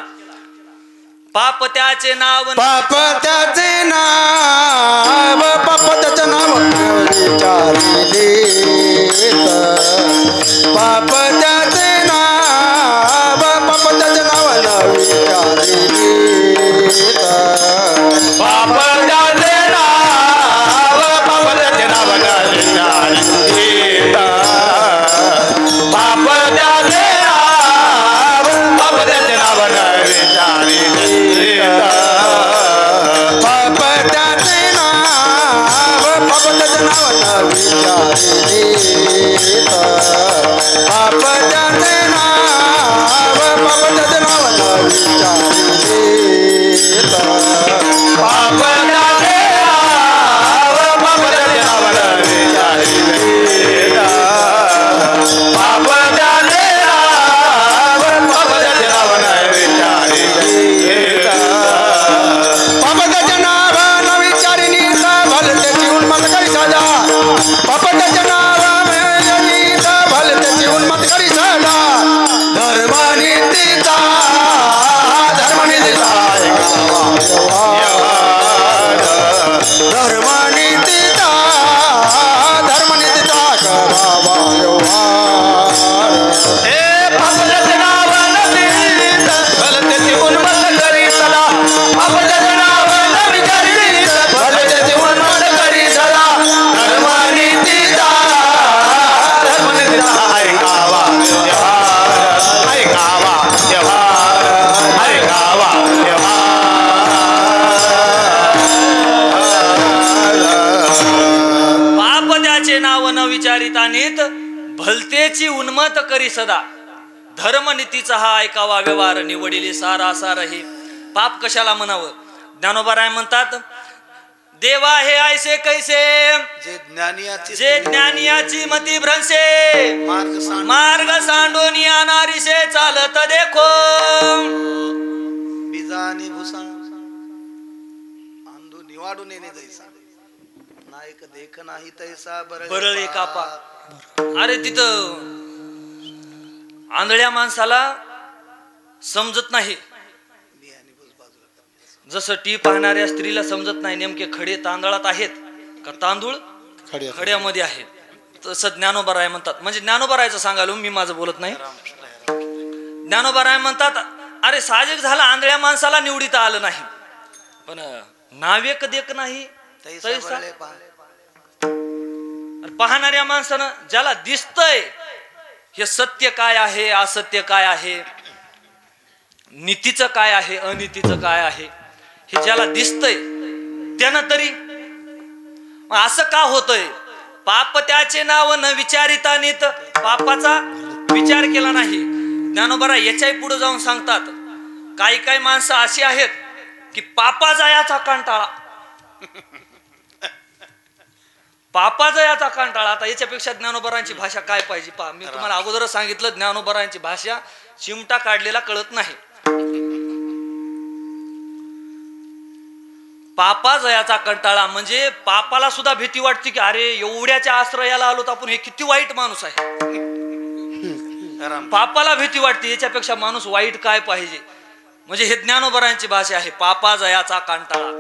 पाप त्याचे नाव, पाप त्याचे नाव, पाप त्याचे नाव विचारिले. पाप त्याचे नाव, पाप त्याचे नाव न विचारिले. पाप त्याचे नाव, पाप त्याचे नाव न विचारिले. पाप त्याचे नाव, पाप त्याचे नाव न विचारिले. पाप त्याचे नाव, पाप त्याचे नाव न विचारिले. पाप त्याचे नाव, पाप त्याचे नाव न विचारिले. पाप त्याचे नाव, पाप त्याचे नाव न विचारिले. पाप त्याचे नाव, पाप त्याचे नाव न विचारिले. पाप त्याचे नाव न विचारिली तर भलतेची उन्मत करी सजा. पाप त्याचे नाव मिळाली तर भलतेची उन्मत करी सजा. धर्मनीतीचा, धर्मनीतीचा धर्मनीतीचा, धर्मनीतीचा करावा व्यवहार. हे पाप त्याचे नाव न विचारिली तर भलतेची उन्मत करी सदा. पाप त्याचे नाव न विचारिली तर भलतेची उन्मत करी सदा. धर्मनीतीचा, धर्मनीतीचा ऐकावा व्यवहार. ऐकावा व्यवहार, ऐकावा व्यवहार. पाप त्याचे नाव न विचारिता नीत भलतेची उन्मत करी सदा. धर्मनीतीचा हा ऐकावा व्यवहार. निवडिले सारा सार हे. पाप कशाला म्हणावं? ज्ञानोबाराय म्हणतात, देवा हे ऐसे कैसे जे ज्ञानियाची मती भ्रंशे. मार्ग सांडून नारीसे चालत देखो. बीजानी भूसा अंधू निवाडून येणे जैसा. नायक देख नाही तैसा बरळे कापा. अरे तिथं आंधळ्या माणसाला समजत नाही, जसं टी पाहणाऱ्या स्त्रीला समजत नाही नेमके खडे तांदळात आहेत का तांदूळ खड्यामध्ये आहेत, तसं ज्ञानोबा राय म्हणतात. म्हणजे ज्ञानोबा रायचं सांगालो मी, माझं बोलत नाही. ज्ञानोबा राय म्हणतात अरे साहजिक झालं आंधळ्या माणसाला निवडीता आलं नाही, पण नावेक देख नाही तैसा. पाहणाऱ्या माणसानं ज्याला दिसतंय हे सत्य काय आहे, असत्य काय आहे, नीतीचं काय आहे, अनितीचं काय आहे, हे ज्याला दिसतंय त्यानं तरी असं का होतंय. पाप त्याचे नाव न विचारिता नीत, पापाचा विचार केला नाही. ज्ञानोबा याच्याही पुढे जाऊन सांगतात काही काही माणसं अशी आहेत की पापा जायाचा कंटाळा, पापा जायाचा कंटाळा. आता याच्यापेक्षा ज्ञानोबरांची भाषा काय पाहिजे पहा. मी तुम्हाला अगोदरच सांगितलं ज्ञानोबरांची भाषा चिमटा काढलेला कळत नाही. पापा जयाचा कंटाळा म्हणजे पापाला सुद्धा भीती वाटते की अरे एवढ्याच्या आश्रयाला आलो तर आपण हे किती वाईट माणूस आहे. पापाला भीती वाटते, याच्यापेक्षा माणूस वाईट काय पाहिजे. म्हणजे हे ज्ञानोबरांची भाषा आहे. पापा जयाचा कंटाळा,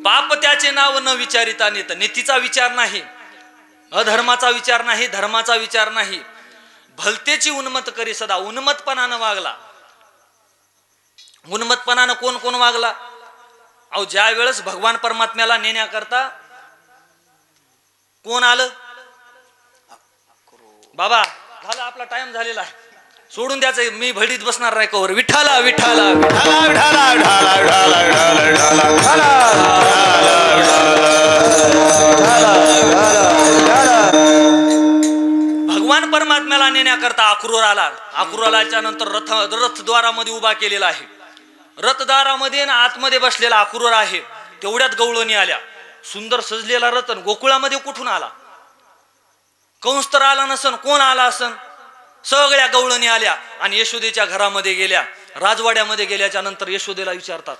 पाप त्याचे नाव न विचारिता नेत. नीतीचा विचार नाही, अधर्माचा विचार नाही, धर्माचा विचार नाही. भलतेची उन्मत करी सदा, उन्मतपणानं वागला. उन्मतपणानं कोण कोण वागला. अहो ज्या वेळेस भगवान परमात्म्याला नेण्याकरता कोण आलं. बाबा झाला आपला टाइम झालेला आहे, सोडून द्यायचं, मी भडीत बसणार नाही कवर. विठाला विठाला विठाला विठाला विठाला विठाला विठाला विठाला. भगवान परमात्म्याला नेण्याकरता अक्रूर आला. अक्रूर आल्याच्या नंतर रथद्वारामध्ये उभा केलेला आहे. रथद्वारामध्ये आतमध्ये बसलेला अक्रूर आहे. तेवढ्यात गवळणी आल्या. सुंदर सजलेला रथ गोकुळामध्ये कुठून आला. कंस तर आला नसन, कोण आला असन. सगळ्या गवळणी आल्या आणि यशोदेच्या घरामध्ये गेल्या. राजवाड्यामध्ये गेल्याच्या नंतर यशोदेला विचारतात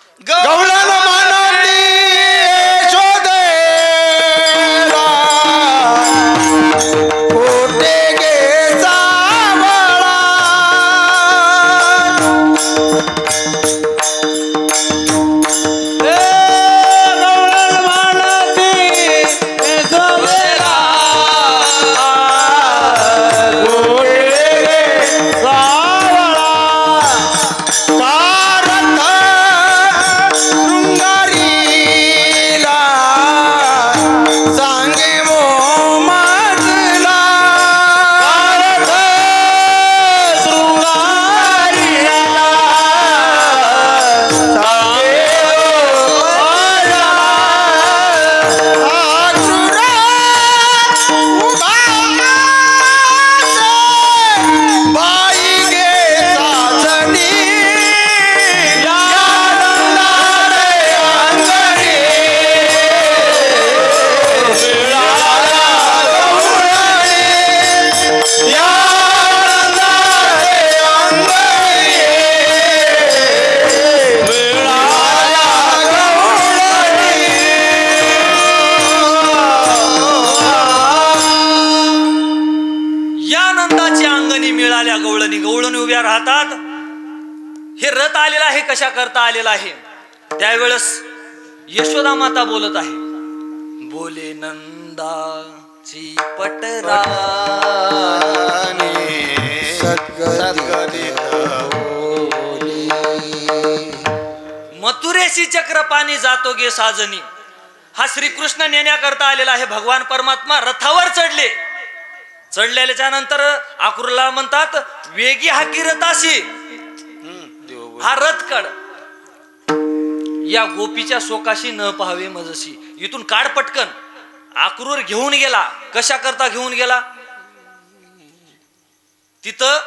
कशा करता आलेला आहे. त्यावेळेस यशोदा माता बोलत आहे. बोले नंदाची पटरानी मथुरेशी चक्रपाणी जातो गे साजनी. हा श्रीकृष्ण नेण्याकरता आलेला आहे. भगवान परमात्मा रथावर चढले. चढलेल्याच्या नंतर अक्रूरला म्हणतात वेगी हाकी रथाशी, हा रथ काढ. या गोपीच्या शोकाशी न पाहावे मजशी. इथून काढ पटकन. अक्रूर घेऊन गेला. कशा करता घेऊन गेला. तिथं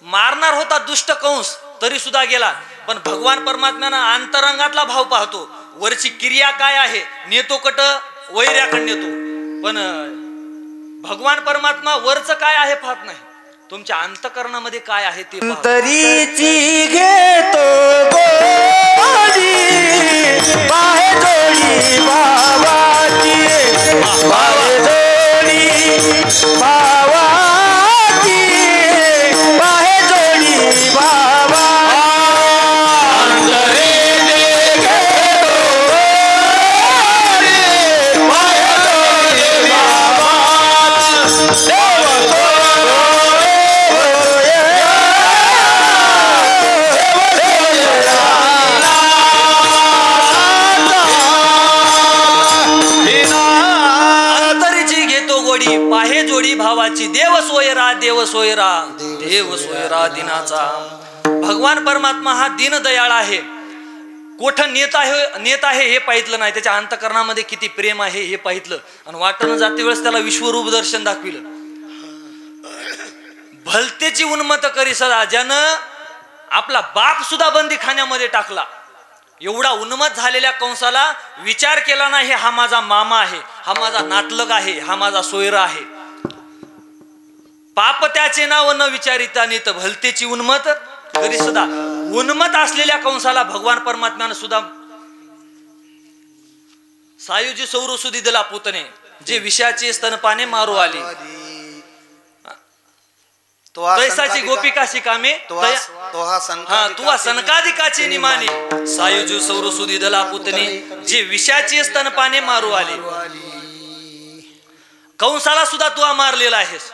मारणार होता दुष्ट कंस, तरी सुद्धा गेला. पण भगवान परमात्म्यानं अंतरंगातला भाव पाहतो. वरची क्रिया काय आहे, नेतो कट वैर्याकडे नेतो. पण भगवान परमात्मा वरचं काय आहे पाहत नाही. तुमच्या अंतकरणामध्ये काय आहे ते तरीची घेतो गोडी बाहे जोडी बाबा पाहे जोडी भावाची, देव सोयरा देव सोयरा देव सोयरा दिनाचा. भगवान परमात्मा हा दीनदयाळ आहे. कोठं नेत आहे हे पाहितलं नाही, त्याच्या अंतकरणामध्ये किती प्रेम आहे हे पाहितलं. आणि वाटणं जाते वेळेस त्याला विश्वरूप दर्शन दाखविलं. भलतेची उन्मत करी सदा, ज्यानं आपला बाप सुद्धा बंदी खाण्यामध्ये टाकला. एवढा उन्मत झालेल्या कंसाला विचार केला नाही, हा माझा मामा आहे, हा माझा नातलग आहे, हा माझा सोयरा आहे. पाप त्याचे नाव न विचारिता नीत, भलतेची उन्मत करी सदा. उन्मत असलेल्या कंसाला भगवान परमात्म्यानं सुद्धा सायुजी सौरसुदी दिला पुतणे, जे विषयाचे स्तनपाने मारू आली. तैसाची गोपिकाशी कामे तुवा सनकादिकाची निमाने, सायुजी सौरसुदी दिला पुतणे, जे विषयाचे स्तनपाने मारू आले. कंसाला सुद्धा तू मारलेला आहेस.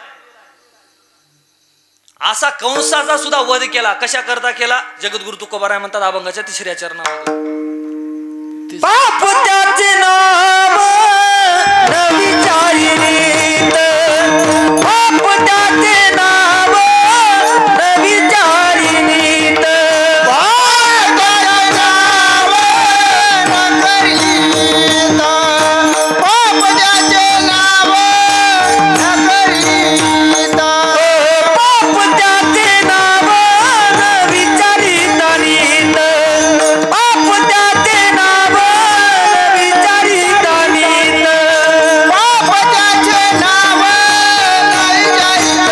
असा कंसाचा सुद्धा वध केला. कशा करता केला? जगद्गुरु तुकोबाराय म्हणतात अभंगाच्या 3ऱ्या चरणामध्ये. पाप त्याचे नाम न विचारित, पाप त्याचे नाम न विचारित, पाप त्याचे नाम न करीत, पाप त्याचे नाम न करीत, पाप त्याचे नाम न विचारित नीत, पाप त्याचे नाम विचारित नीत, पाप त्याचे नाम नाही जाईत,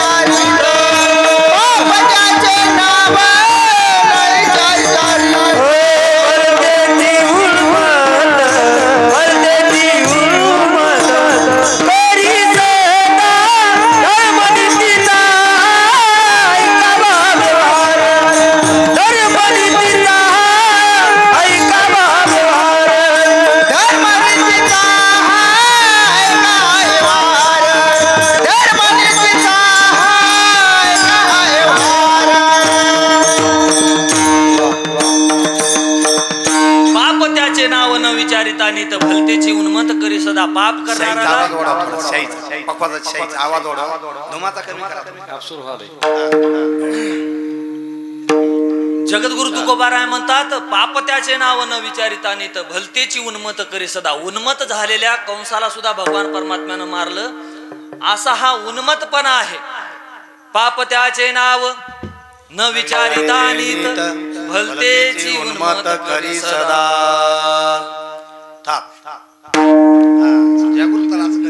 पाप त्याचे नाम नाही जाईत. वरदेती उन्मत, वरदेती उन्मत करी सदा धर्मनीतीचा ऐकावा व्यवहार, धर्मनीतीचा ऐकावा व्यवहार, धर्मनीतीचा ऐकावा व्यवहार, धर्मनीतीचा पाप त्याचे नाव न विचारिता नीत, भलतेची उन्मत करी सदा. पाप करणारा आवाज ओढा, धुमाचा कमी करा. जगद्गुरु तुकोबाराय म्हणतात पाप त्याचे नाव न विचारिता नीत, भलतेची उन्मत करी सदा. उन्मत झालेल्या कंसाला सुद्धा भगवान परमात्म्यानं मारलं. असा हा उन्मतपणा आहे. पाप त्याचे नाव न विचारिता नीत, भलतेची उन्मत करी सदा.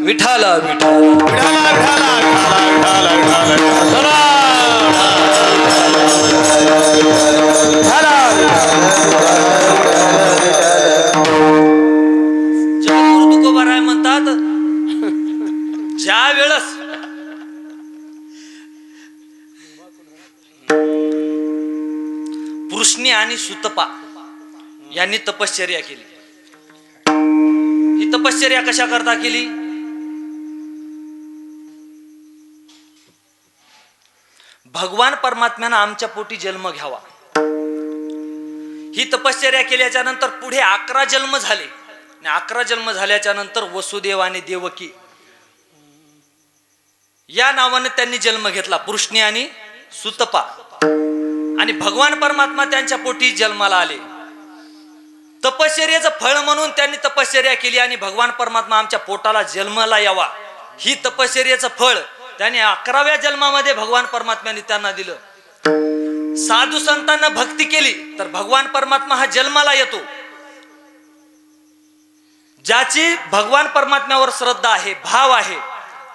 विठाला जगद्गुरु तुकोबाराय म्हणतात ज्या वेळेस पृष्णी आणि सुतपा यांनी तपश्चर्या केली. ही तपश्चर्या कशा करता केली? भगवान परमात्म्यानं आमच्या पोटी जन्म घ्यावा. ही तपश्चर्या केल्याच्या नंतर पुढे 11 जन्म झाले. 11 जन्म झाल्याच्या नंतर वसुदेव आणि देवकी या नावाने त्यांनी जन्म घेतला, पृष्णी आणि सुतपा. आणि भगवान परमात्मा त्यांच्या पोटी जन्माला आले. तपश्चर्याचं फळ म्हणून त्यांनी तपश्चर्या केली आणि भगवान परमात्मा आमच्या पोटाला जन्माला यावा, ही तपश्चर्याचं फळ त्यांनी 11व्या जन्मामध्ये भगवान परमात्म्याने त्यांना दिलं. साधू संतांना भक्ती केली तर भगवान परमात्मा हा जन्माला येतो. ज्याची भगवान परमात्म्यावर श्रद्धा आहे, भाव आहे,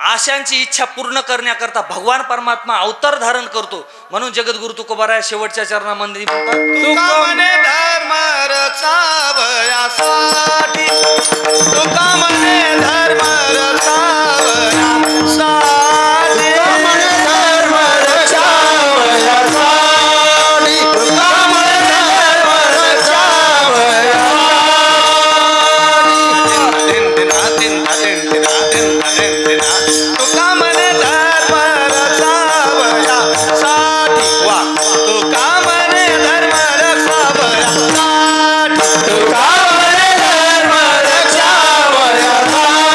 आशांची इच्छा पूर्ण करण्याकरता भगवान परमात्मा अवतार धारण करतो. म्हणून जगद्गुरु तुकोबाराय शेवटच्या चरणामध्ये म्हणतात, तुका म्हणे धर्म रक्षावयासाठी, तुका म्हणे धर्म रक्षावयासाठी, तुका म्हणे धर्म रक्षावयासाठी, तुका म्हणे धर्म रक्षावयासाठी, तुका म्हणे धर्म रक्षावयासाठी, वा तुका म्हणे धर्म रक्षावयासाठी, तुका म्हणे धर्म रक्षावयासाठी,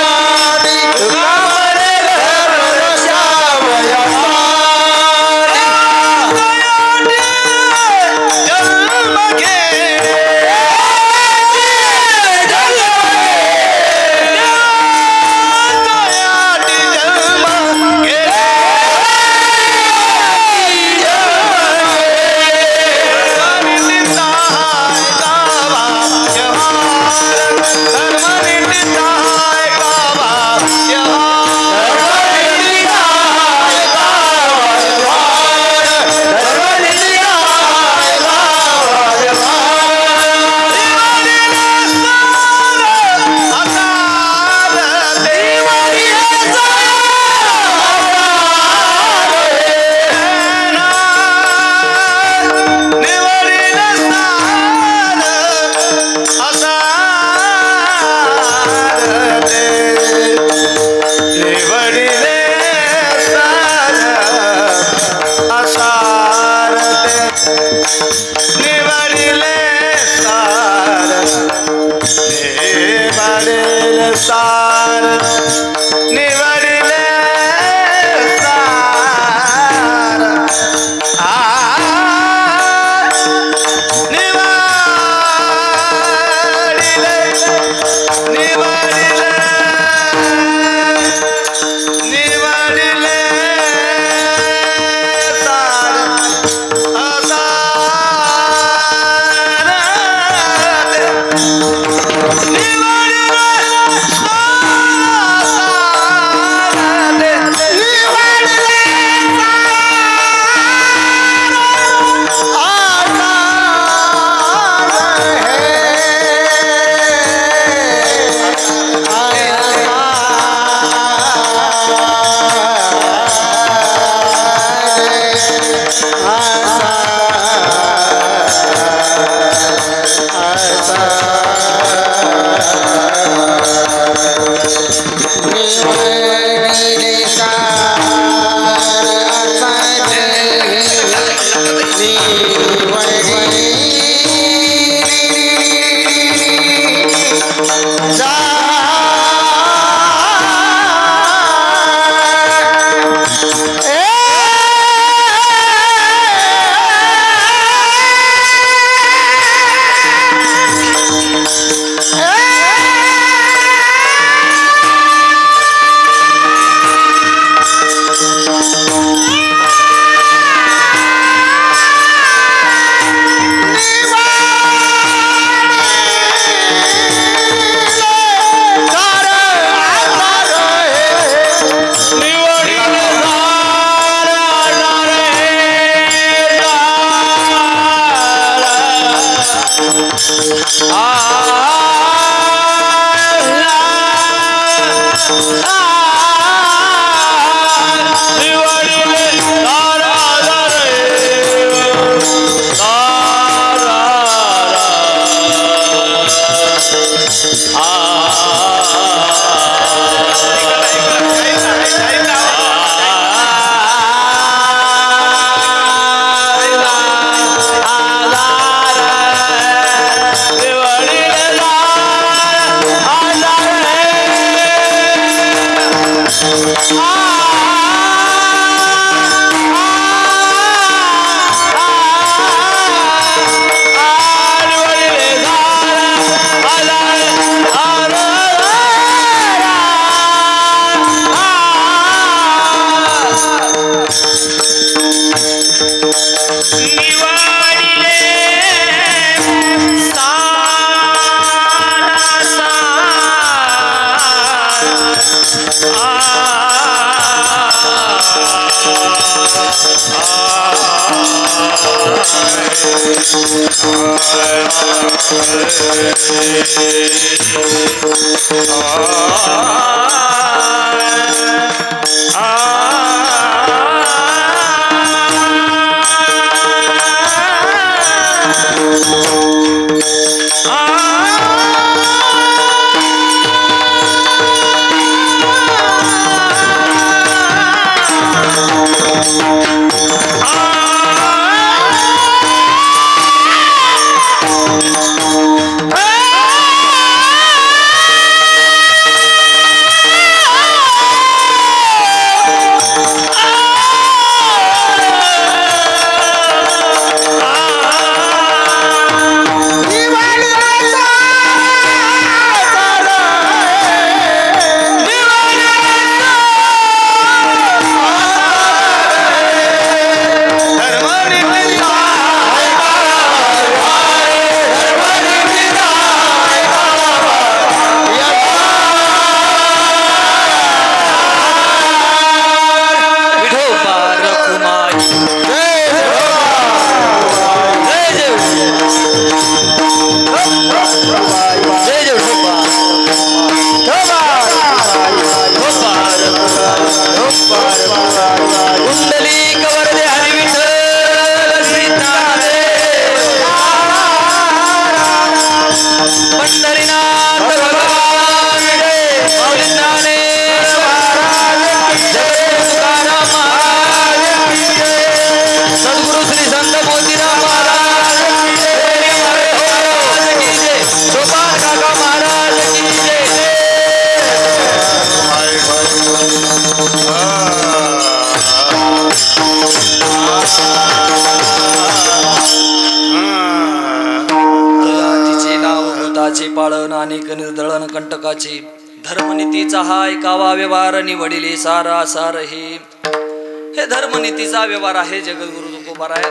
पाळन अनेक निर्दळन कंटकाचे धर्मनीतीचा हा ऐकावा व्यवहार निवडिले सारा सार हे धर्मनीतीचा व्यवहार आहे. जगद्गुरु तुकोबाराय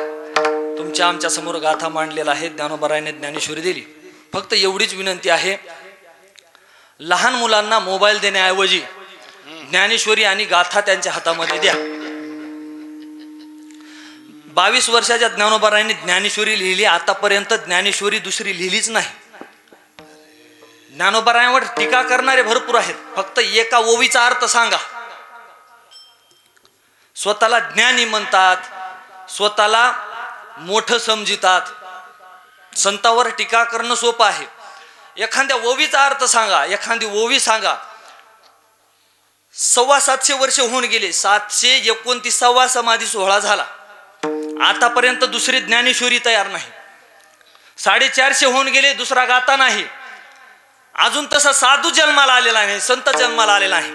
तुमच्या आमच्या समोर गाथा मांडलेला आहे. ज्ञानोबारायने ज्ञानेश्वरी दिली. फक्त एवढीच विनंती आहे, लहान मुलांना मोबाईल देण्याऐवजी ज्ञानेश्वरी आणि गाथा त्यांच्या हातामध्ये द्या. 22 वर्षाच्या ज्ञानोबारायने ज्ञानेश्वरी लिहिली. आतापर्यंत ज्ञानेश्वरी दुसरी लिहिलीच नाही. ज्ञानोबारायांवर टीका करणारे भरपूर आहेत. फक्त एका ओवीचा अर्थ सांगा. स्वतःला ज्ञानी म्हणतात, स्वतःला मोठं समजितात. संतावर टीका करणं सोपं आहे. एखाद्या ओवीचा अर्थ सांगा, एखादी ओवी सांगा. 750 वर्ष होऊन गेले. 729वा समाधी सोहळा झाला. आतापर्यंत दुसरी ज्ञानेश्वरी तयार नाही. 450 होऊन गेले, दुसरा गाता नाही. अजून तसा साधू जन्माला आलेला नाही, संत जन्माला आलेला नाही.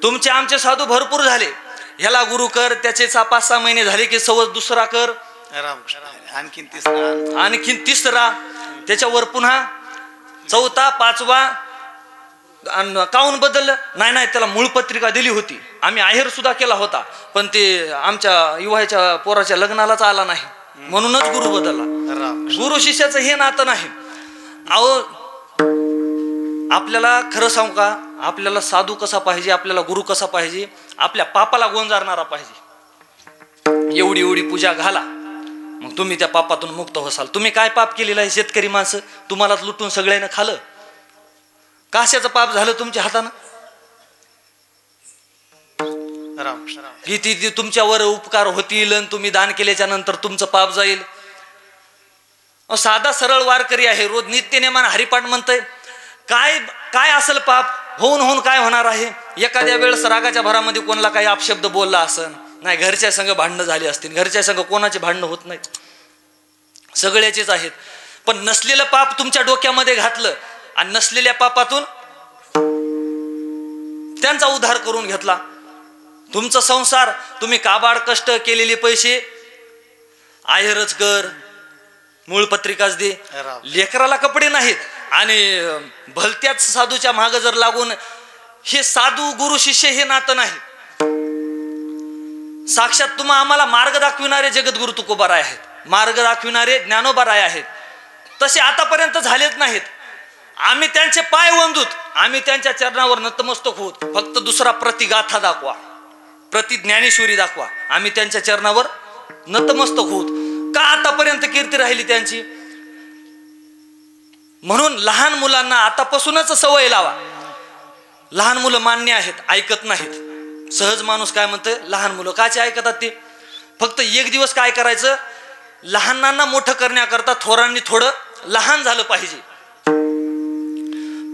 तुमचे आमचे साधू भरपूर झाले. ह्याला गुरु कर, त्याचे 5-6 महिने झाले की सवस दुसरा कर, आणखीन तिसरा, त्याच्यावर पुन्हा 4था 5वा. काऊन बदललं? नाही, त्याला मूळ पत्रिका दिली होती. आम्ही आहेर सुद्धा केला होता, पण ते आमच्या युवाच्या पोराच्या लग्नालाच आला नाही, म्हणूनच गुरु बदलला. गुरु शिष्याचं हे नातं नाही. अहो, आपल्याला खरं सांगू का, आपल्याला साधू कसा पाहिजे, आपल्याला गुरु कसा पाहिजे, आपल्या पापाला गोंजारणारा पाहिजे. एवढी पूजा घाला, मग तुम्ही त्या पापातून मुक्त होसाल. तुम्ही काय पाप केलेलं आहे? शेतकरी माणसं, तुम्हालाच लुटून सगळ्यांना खालं. कशाचं पाप झालं तुमच्या हातानं? की ती तुमच्यावर उपकार होतील आणि तुम्ही दान केल्याच्या नंतर तुमचं पाप जाईल. साधा सरळ वारकरी आहे, रोज नित्यनेमान हरिपाठ म्हणतंय. काय काय असेल पाप, होऊन काय होणार आहे. एखाद्या वेळेस रागाच्या भरामध्ये कोणाला काही अपशब्द बोलला असन, नाही घरच्या संग भांडणं झाली असतील, घरच्या संग कोणाचे भांडणं होत नाहीत, सगळ्याचेच आहेत. पण नसलेलं पाप तुमच्या डोक्यामध्ये घातलं आणि नसलेल्या पापातून त्यांचा उद्धार करून घेतला. तुमचा संसार, तुम्ही काबाड कष्ट केलेले पैसे आहेरच कर, मूळ पत्रिकाच दे, लेकराला कपडे नाहीत आणि भलत्याच साधूच्या मागे जर लागून, हे साधू गुरु शिष्य हे नातं नाही. साक्षात तुम्हा आम्हाला मार्ग दाखविणारे जगद्गुरु तुकोबाराय आहेत, मार्ग दाखविणारे ज्ञानोबाराय आहेत. तसे आतापर्यंत झालेच नाहीत. आम्ही त्यांचे पाय वंदूत, आम्ही त्यांच्या चरणावर नतमस्तक होत. फक्त दुसरा प्रतिगाथा दाखवा, प्रति ज्ञानेश्वरी दाखवा, आम्ही त्यांच्या चरणावर नतमस्तक होत. का आतापर्यंत कीर्ती राहिली त्यांची. म्हणून लहान मुलांना आतापासूनच सवय लावा. लहान मुलं मान्य आहेत, ऐकत नाहीत. सहज माणूस काय म्हणतोय, लहान मुलं काचे ऐकतात ते. फक्त एक दिवस काय करायचं, लहानांना मोठं करण्याकरता थोरांनी थोडं लहान झालं पाहिजे.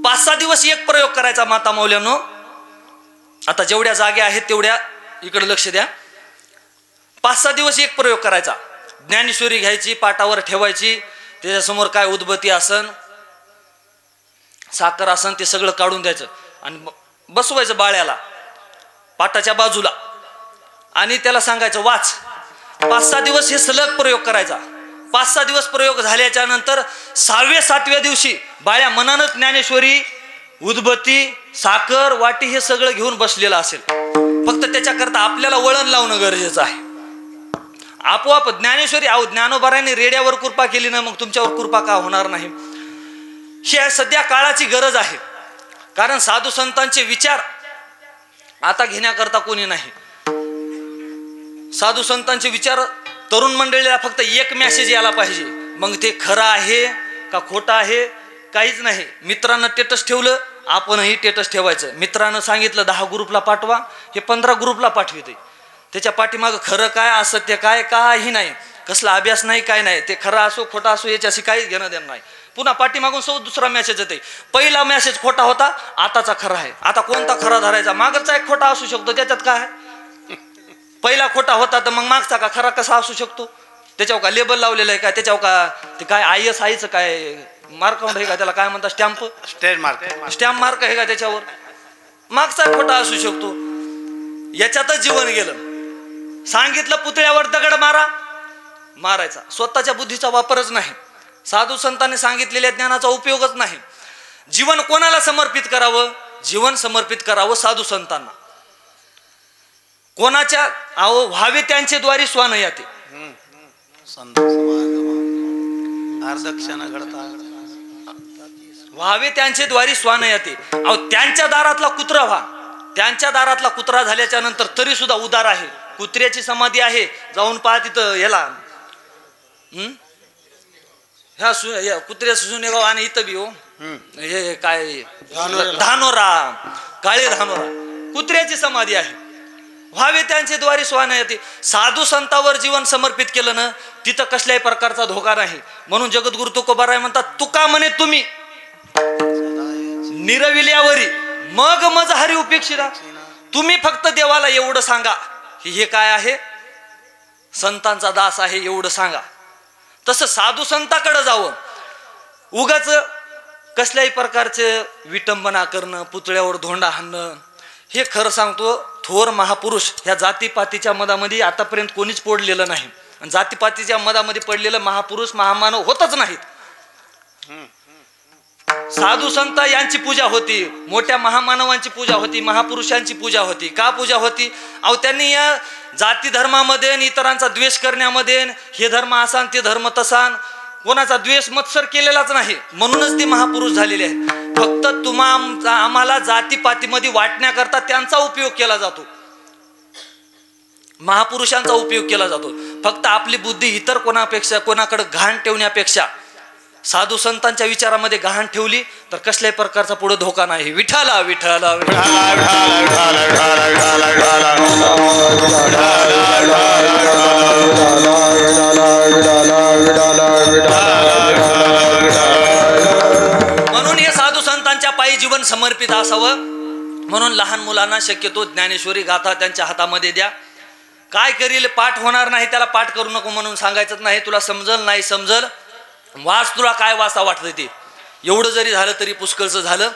5-6 दिवस एक प्रयोग करायचा माता मौल्यांनो. आता जेवढ्या जागे आहेत तेवढ्या इकडे लक्ष द्या. 5-6 दिवस एक प्रयोग करायचा. ज्ञानेश्वरी घ्यायची, पाटावर ठेवायची, त्याच्यासमोर काय उदबत्ती आसन, साखर आसन, ते सगळं काढून द्यायचं आणि बसवायचं बाळ्याला पाटाच्या बाजूला आणि त्याला सांगायचं वाच. 5-6 दिवस हे सलग प्रयोग करायचा. 5-6 दिवस प्रयोग झाल्याच्या नंतर 6व्या-7व्या दिवशी बाळ्या मनानं ज्ञानेश्वरी, उदबत्ती, साखर, वाटी हे सगळं घेऊन बसलेलं असेल. फक्त त्याच्याकरता आपल्याला वळण लावणं गरजेचं आहे. आपोआप ज्ञानेश्वरी, अहो ज्ञानोबारांनी रेड्यावर कृपा केली ना, मग तुमच्यावर कृपा का होणार नाही. ही सध्या काळाची गरज आहे. कारण साधू संतांचे विचार आता घेण्याकरता कोणी नाही. साधू संतांचे विचार तरुण मंडळीला फक्त एक मेसेज यायला पाहिजे, मग ते खरं आहे का खोटं आहे काहीच नाही. मित्रांना स्टेटस ठेवलं, आपणही स्टेटस ठेवायचं. मित्रांनं सांगितलं 10 ग्रुपला पाठवा, हे 15 ग्रुपला पाठविते. त्याच्या पाठीमागं खरं काय असत्य काय काही नाही, कसला अभ्यास नाही, काय नाही. ते खरं असो खोटा असो याच्याशी काहीच घेणं देणं नाही. पुन्हा पाठीमागून दुसरा मेसेज येते. पहिला मेसेज खोटा होता, आताचा खरा आहे. आता कोणता खरा धरायचा, मागचा एक खोटा असू शकतो, त्याच्यात काय आहे. पहिला खोटा होता तर मग मागचा का खरा कसा असू शकतो. त्याच्यावर का लेबल लावलेलं आहे का, त्याच्यावर का ते काय ISIचं काय मार्क आहे का, त्याला काय म्हणतात, स्टॅम्प मार्क आहे का त्याच्यावर. मागचा खोटा असू शकतो. याच्यातच जीवन गेलं. सांगितलं पुतळ्यावर दगड मारायचा, स्वतःच्या बुद्धीचा वापरच नाही. साधू संतांनी सांगितलेल्या ज्ञानाचा उपयोगच नाही. जीवन कोणाला समर्पित करावं, जीवन समर्पित करावं साधू संतांना. कोणाच्या, अहो व्हावे त्यांचे द्वारी स्वान याते. व्हावे त्यांचे द्वारी स्वान याते. अहो त्यांच्या दारातला कुत्रा व्हा. त्यांच्या दारातला कुत्रा झाल्याच्या नंतर तरी सुद्धा उदार आहे. कुत्र्याची समाधी आहे, जाऊन पहा तिथं. याला ह्या कुत्र्याचं सुनेगाव आणि इथं बी हो हे काय धानोरा, काळे धानोरा, कुत्र्याची समाधी आहे. व्हावे त्यांचे द्वारी स्वान येते. साधू संतावर जीवन समर्पित केलं ना, तिथं कसल्याही प्रकारचा धोका नाही. म्हणून जगद्गुरु तुकोबाराय म्हणतात, तुका म्हणे तुम्ही निरविल्यावरी मग मज हरी उपेक्षिरा. तुम्ही फक्त देवाला एवढं सांगा की हे काय आहे, संतांचा दास आहे, एवढं सांगा. तसं साधू संताकडे जावं. उगाच कसल्याही प्रकारचे विटंबना करणं, पुतळ्यावर धोंडा हाणणं, हे खरं सांगतो थोर महापुरुष ह्या जातीपातीच्या मधामध्ये आतापर्यंत कोणीच पडलेलं नाही. आणि जातीपातीच्या मधामध्ये पडलेलं महापुरुष महामानव होतच नाहीत. साधू संत यांची पूजा होती, मोठ्या महामानवांची पूजा होती, महापुरुषांची पूजा होती. का पूजा होती, अहो त्यांनी या जाती धर्मामध्ये इतरांचा द्वेष करण्यामध्ये, हे धर्म असान ते धर्म तसान, कोणाचा द्वेष मत्सर केलेलाच नाही. म्हणूनच ते महापुरुष झालेले आहेत. फक्त आम्हाला जातीपातीमध्ये वाटण्याकरता त्यांचा उपयोग केला जातो, महापुरुषांचा उपयोग केला जातो. फक्त आपली बुद्धी इतर कोणाकडे घाण ठेवण्यापेक्षा साधू संतांच्या विचारामध्ये गहाण ठेवली तर कसल्याही प्रकारचा पुढे धोका नाही. विठाला विठाला विठाला विठाला विठाला विठाला विठाला जीवन समर्पित असावं म्हणून लहान मुलांना शक्यतो ज्ञानेश्वरी गाथा त्यांच्या हातामध्ये द्या. काय करील पाठ होणार नाही त्याला पाठ करू नको म्हणून सांगायचं नाही. तुला समजल नाही समजल वाच, तुला काय वाचा वाटतं ते एवढं जरी झालं तरी पुष्कळचं झालं.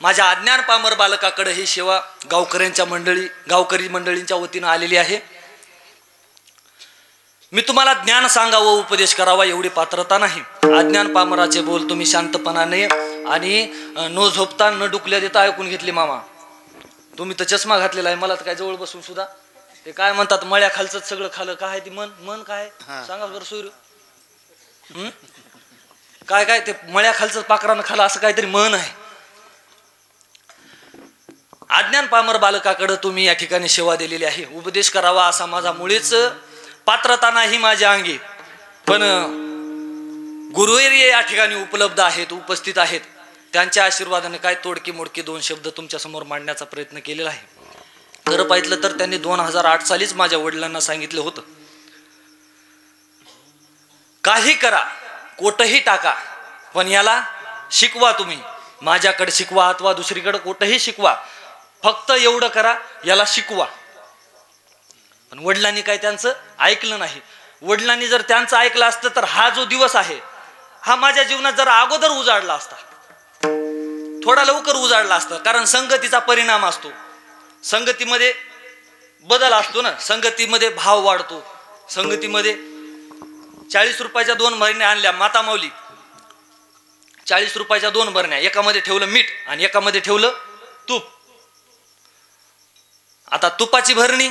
माझ्या अज्ञान पामर बालकाकडे ही सेवा गावकरी मंडळींच्या वतीनं आलेली आहे. मी तुम्हाला ज्ञान सांगावं उपदेश करावा एवढी पात्रता नाही. अज्ञान पामराचे बोल तुम्ही शांतपणाने आणि न झोपता न डुकल्या देता ऐकून घेतली. मामा तुम्ही तर चष्मा घातलेला आहे, मला तर काय जवळ बसून सुद्धा ते काय म्हणतात मळ्या खालचं सगळं खालं काय ती मन काय सांगा बरं सूर्य काय ते मळ्या खालचं पाखरानं खालं असं काहीतरी मन आहे. अज्ञान पामर बालकाकडे तुम्ही या ठिकाणी सेवा दिलेली आहे. उपदेश करावा असा माझा मुळीच पात्रता नाही माझ्या अंगी, पण गुरुवर्य या ठिकाणी उपलब्ध आहेत, उपस्थित आहेत. त्यांच्या आशीर्वादाने काय तोडकी मोडकी 2 शब्द तुमच्या समोर मांडण्याचा प्रयत्न केलेला आहे. खरं पाहिलं तर त्यांनी 2008 सालीच माझ्या वडिलांना सांगितलं होतं, काही करा कोठही टाका पण याला शिकवा. तुम्ही माझ्याकडे शिकवा अथवा दुसरीकडे कोठही शिकवा, फक्त एवढं करा याला शिकवा. पण वडिलांनी काय त्यांचं ऐकलं नाही. वडिलांनी जर त्यांचं ऐकलं असतं तर हा जो दिवस आहे हा माझ्या जीवनात जरा अगोदर उजाडला असता, थोडा लवकर उजाडला असता. कारण संगतीचा परिणाम असतो, संगतीमध्ये बदल असतो ना, संगतीमध्ये भाव वाढतो. संगतीमध्ये 40 रुपयाच्या 2 भरण्या आणल्या माता माऊली, 40 रुपयाच्या 2 भरण्या, एकामध्ये ठेवलं मीठ आणि एकामध्ये ठेवलं तूप. आता तुपाची भरणी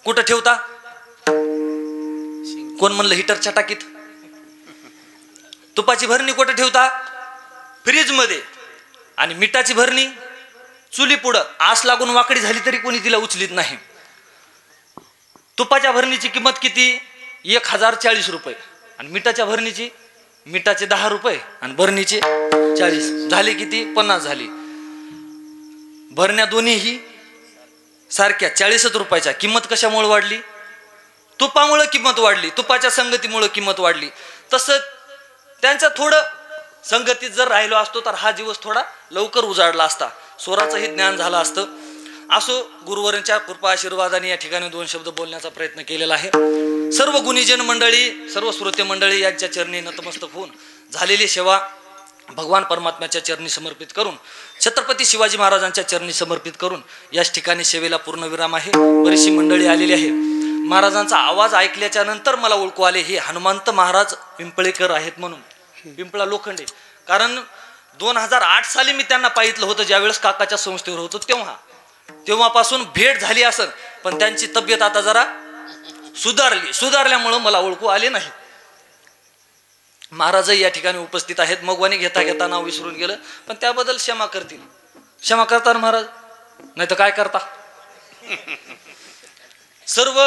कुठं ठेवता? कोण म्हणलं हिटरच्या टाकीत? तुपाची भरणी कुठं ठेवता? फ्रीज मध्ये. आणि मिठाची भरणी चुली पुढं, आस लागून वाकडी झाली तरी कोणी तिला उचलीत नाही. तुपाच्या भरणीची किंमत किती? 1040 रुपये. आणि मिठाच्या भरणीची, मिठाचे 10 रुपये आणि भरणीचे 40, झाले किती? 50 झाली. भरण्या दोन्हीही सारख्या 40 रुपयाच्या. किंमत कशामुळे वाढली? तुपामुळे किंमत वाढली, तुपाच्या संगतीमुळे किंमत वाढली. तसं त्यांचं थोडं संगतीत जर राहिलो असतो तर हा दिवस थोडा लवकर उजाडला असता, स्वराचंही ज्ञान झालं असतं. असो, गुरुवरांच्या कृपा आशीर्वादाने या ठिकाणी 2 शब्द बोलण्याचा प्रयत्न केलेला आहे. सर्व गुणीजन मंडळी, सर्व श्रोते मंडळी यांच्या चरणी नतमस्तक होऊन झालेली सेवा भगवान परमात्म्याच्या चरणी समर्पित करून, छत्रपती शिवाजी महाराजांच्या चरणी समर्पित करून याच ठिकाणी सेवेला पूर्णविराम आहे. बरीचशी मंडळी आलेली आहे. महाराजांचा आवाज ऐकल्याच्या नंतर मला ओळखू आले हे हनुमंत महाराज पिंपळेकर आहेत म्हणून, पिंपळा लोखंडे. कारण 2008 साली मी त्यांना पाहितलं होतं, ज्यावेळेस काकाच्या संस्थेवर होतो तेव्हापासून भेट झाली असेल, पण त्यांची तब्येत आता जरा सुधारल्यामुळं मला ओळखू आले नाही. महाराजही या ठिकाणी उपस्थित आहेत. मगवानी घेता घेता नाव विसरून गेलं, पण त्याबद्दल क्षमा करतील. क्षमा करता महाराज, नाही तर काय करता. सर्व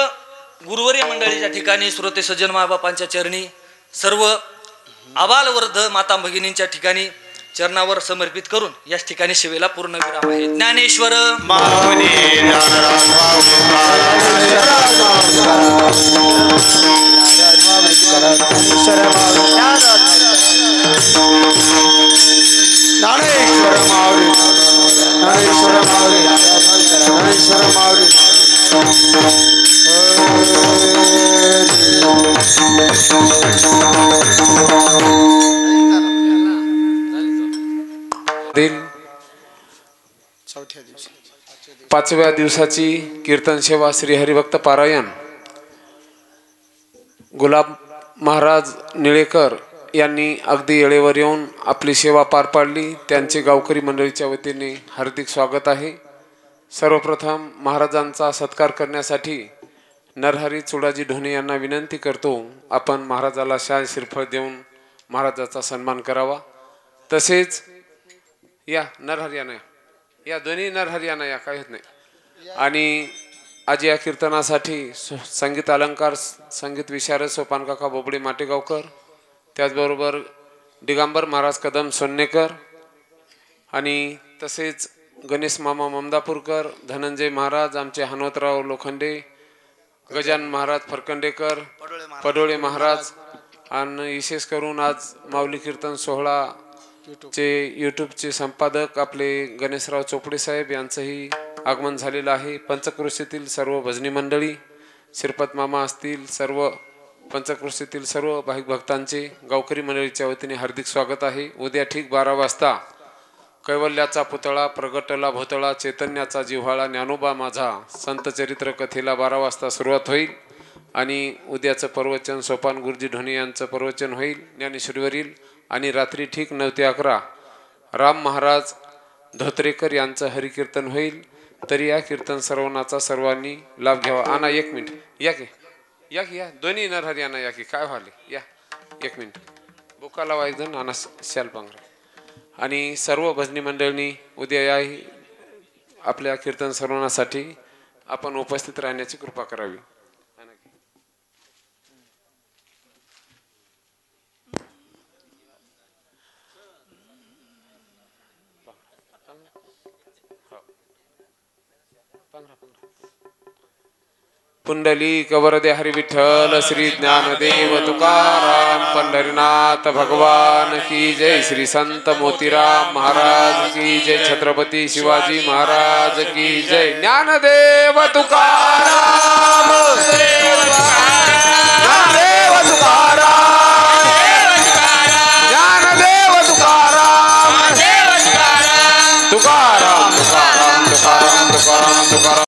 गुरुवर्य मंडळीच्या ठिकाणी, श्रोते सज्जन मायबापांच्या चरणी, सर्व आबाल वृद्ध माता भगिनींच्या ठिकाणी चरणावर समर्पित करून याच ठिकाणी सेवेला पूर्ण विराम आहे. ज्ञानेश्वर माऊली पाचव्या दिवसाची कीर्तन सेवा श्री हरिभक्त पारायण गुलाब महाराज निळेकर यांनी अगदी वेळेवर येऊन आपली सेवा पार पाडली. त्यांचे गावकरी मंडळीच्या वतीने हार्दिक स्वागत आहे. सर्वप्रथम महाराजांचा सत्कार करण्यासाठी नरहरी चुडाजी ढोणे यांना विनंती करतो, आपण महाराजाला शाल श्रीफळ देऊन महाराजाचा सन्मान करावा. तसेच या नरहरियाना या दोन्ही नरहरियाना या काही होत नाही. आणि आज या कीर्तनासाठी संगीत अलंकार संगीत विशारद सोपान काका बोबडे माटेगावकर, त्याचबरोबर दिगंबर महाराज कदम सोन्नेकर आणि तसेच गणेश मामा ममदापूरकर, धनंजय महाराज आमचे हनुमंतराव लोखंडे, गजानन महाराज फरकंडेकर, पडोळे महाराज आणि विशेष करून आज माऊली कीर्तन सोहळा चे यूट्यूबचे संपादक आपले गणेशराव चोपडे साहेब यांचंही आगमन झालेलं आहे. पंचक्रोशीतील सर्व भजनी मंडळी, श्रीपत मामा असतील, सर्व पंचक्रोशीतील सर्व भाविक भक्तांचे गावकरी मंडळीच्या वतीने हार्दिक स्वागत आहे. उद्या ठीक 12 वाजता कैवल्याचा पुतळा प्रगटला भोतळा, चैतन्याचा जिव्हाळा, ज्ञानोबा माझा संत चरित्र कथेला 12 वाजता सुरुवात होईल. आणि उद्याचं प्रवचन सोपान गुरुजी ढोणे यांचं प्रवचन होईल ज्ञानेश्वरीवरील. आणि रात्री ठीक 9 ते 11 राम महाराज धोत्रेकर यांचं हरिकीर्तन होईल. तरी या कीर्तन श्रवणाचा सर्वांनी लाभ घ्यावा. आणा 1 मिनिट, या की या की या दोन्ही नरहरी आणा, या की काय व्हाले, या 1 मिनिट बुका लावा एक जण, आणा शाल पांघरा. आणि सर्व भजनी मंडळींनी उद्या या आपल्या कीर्तन श्रवणासाठी आपण उपस्थित राहण्याची कृपा करावी. पुंडलिक वरदे हरी विठ्ठल श्री ज्ञानदेव तुकाराम पंढरीनाथ भगवान की जय. श्री संत मोतीराम महाराज की जय. छत्रपती शिवाजी महाराज की जय. ज्ञानदेव तुकाराम.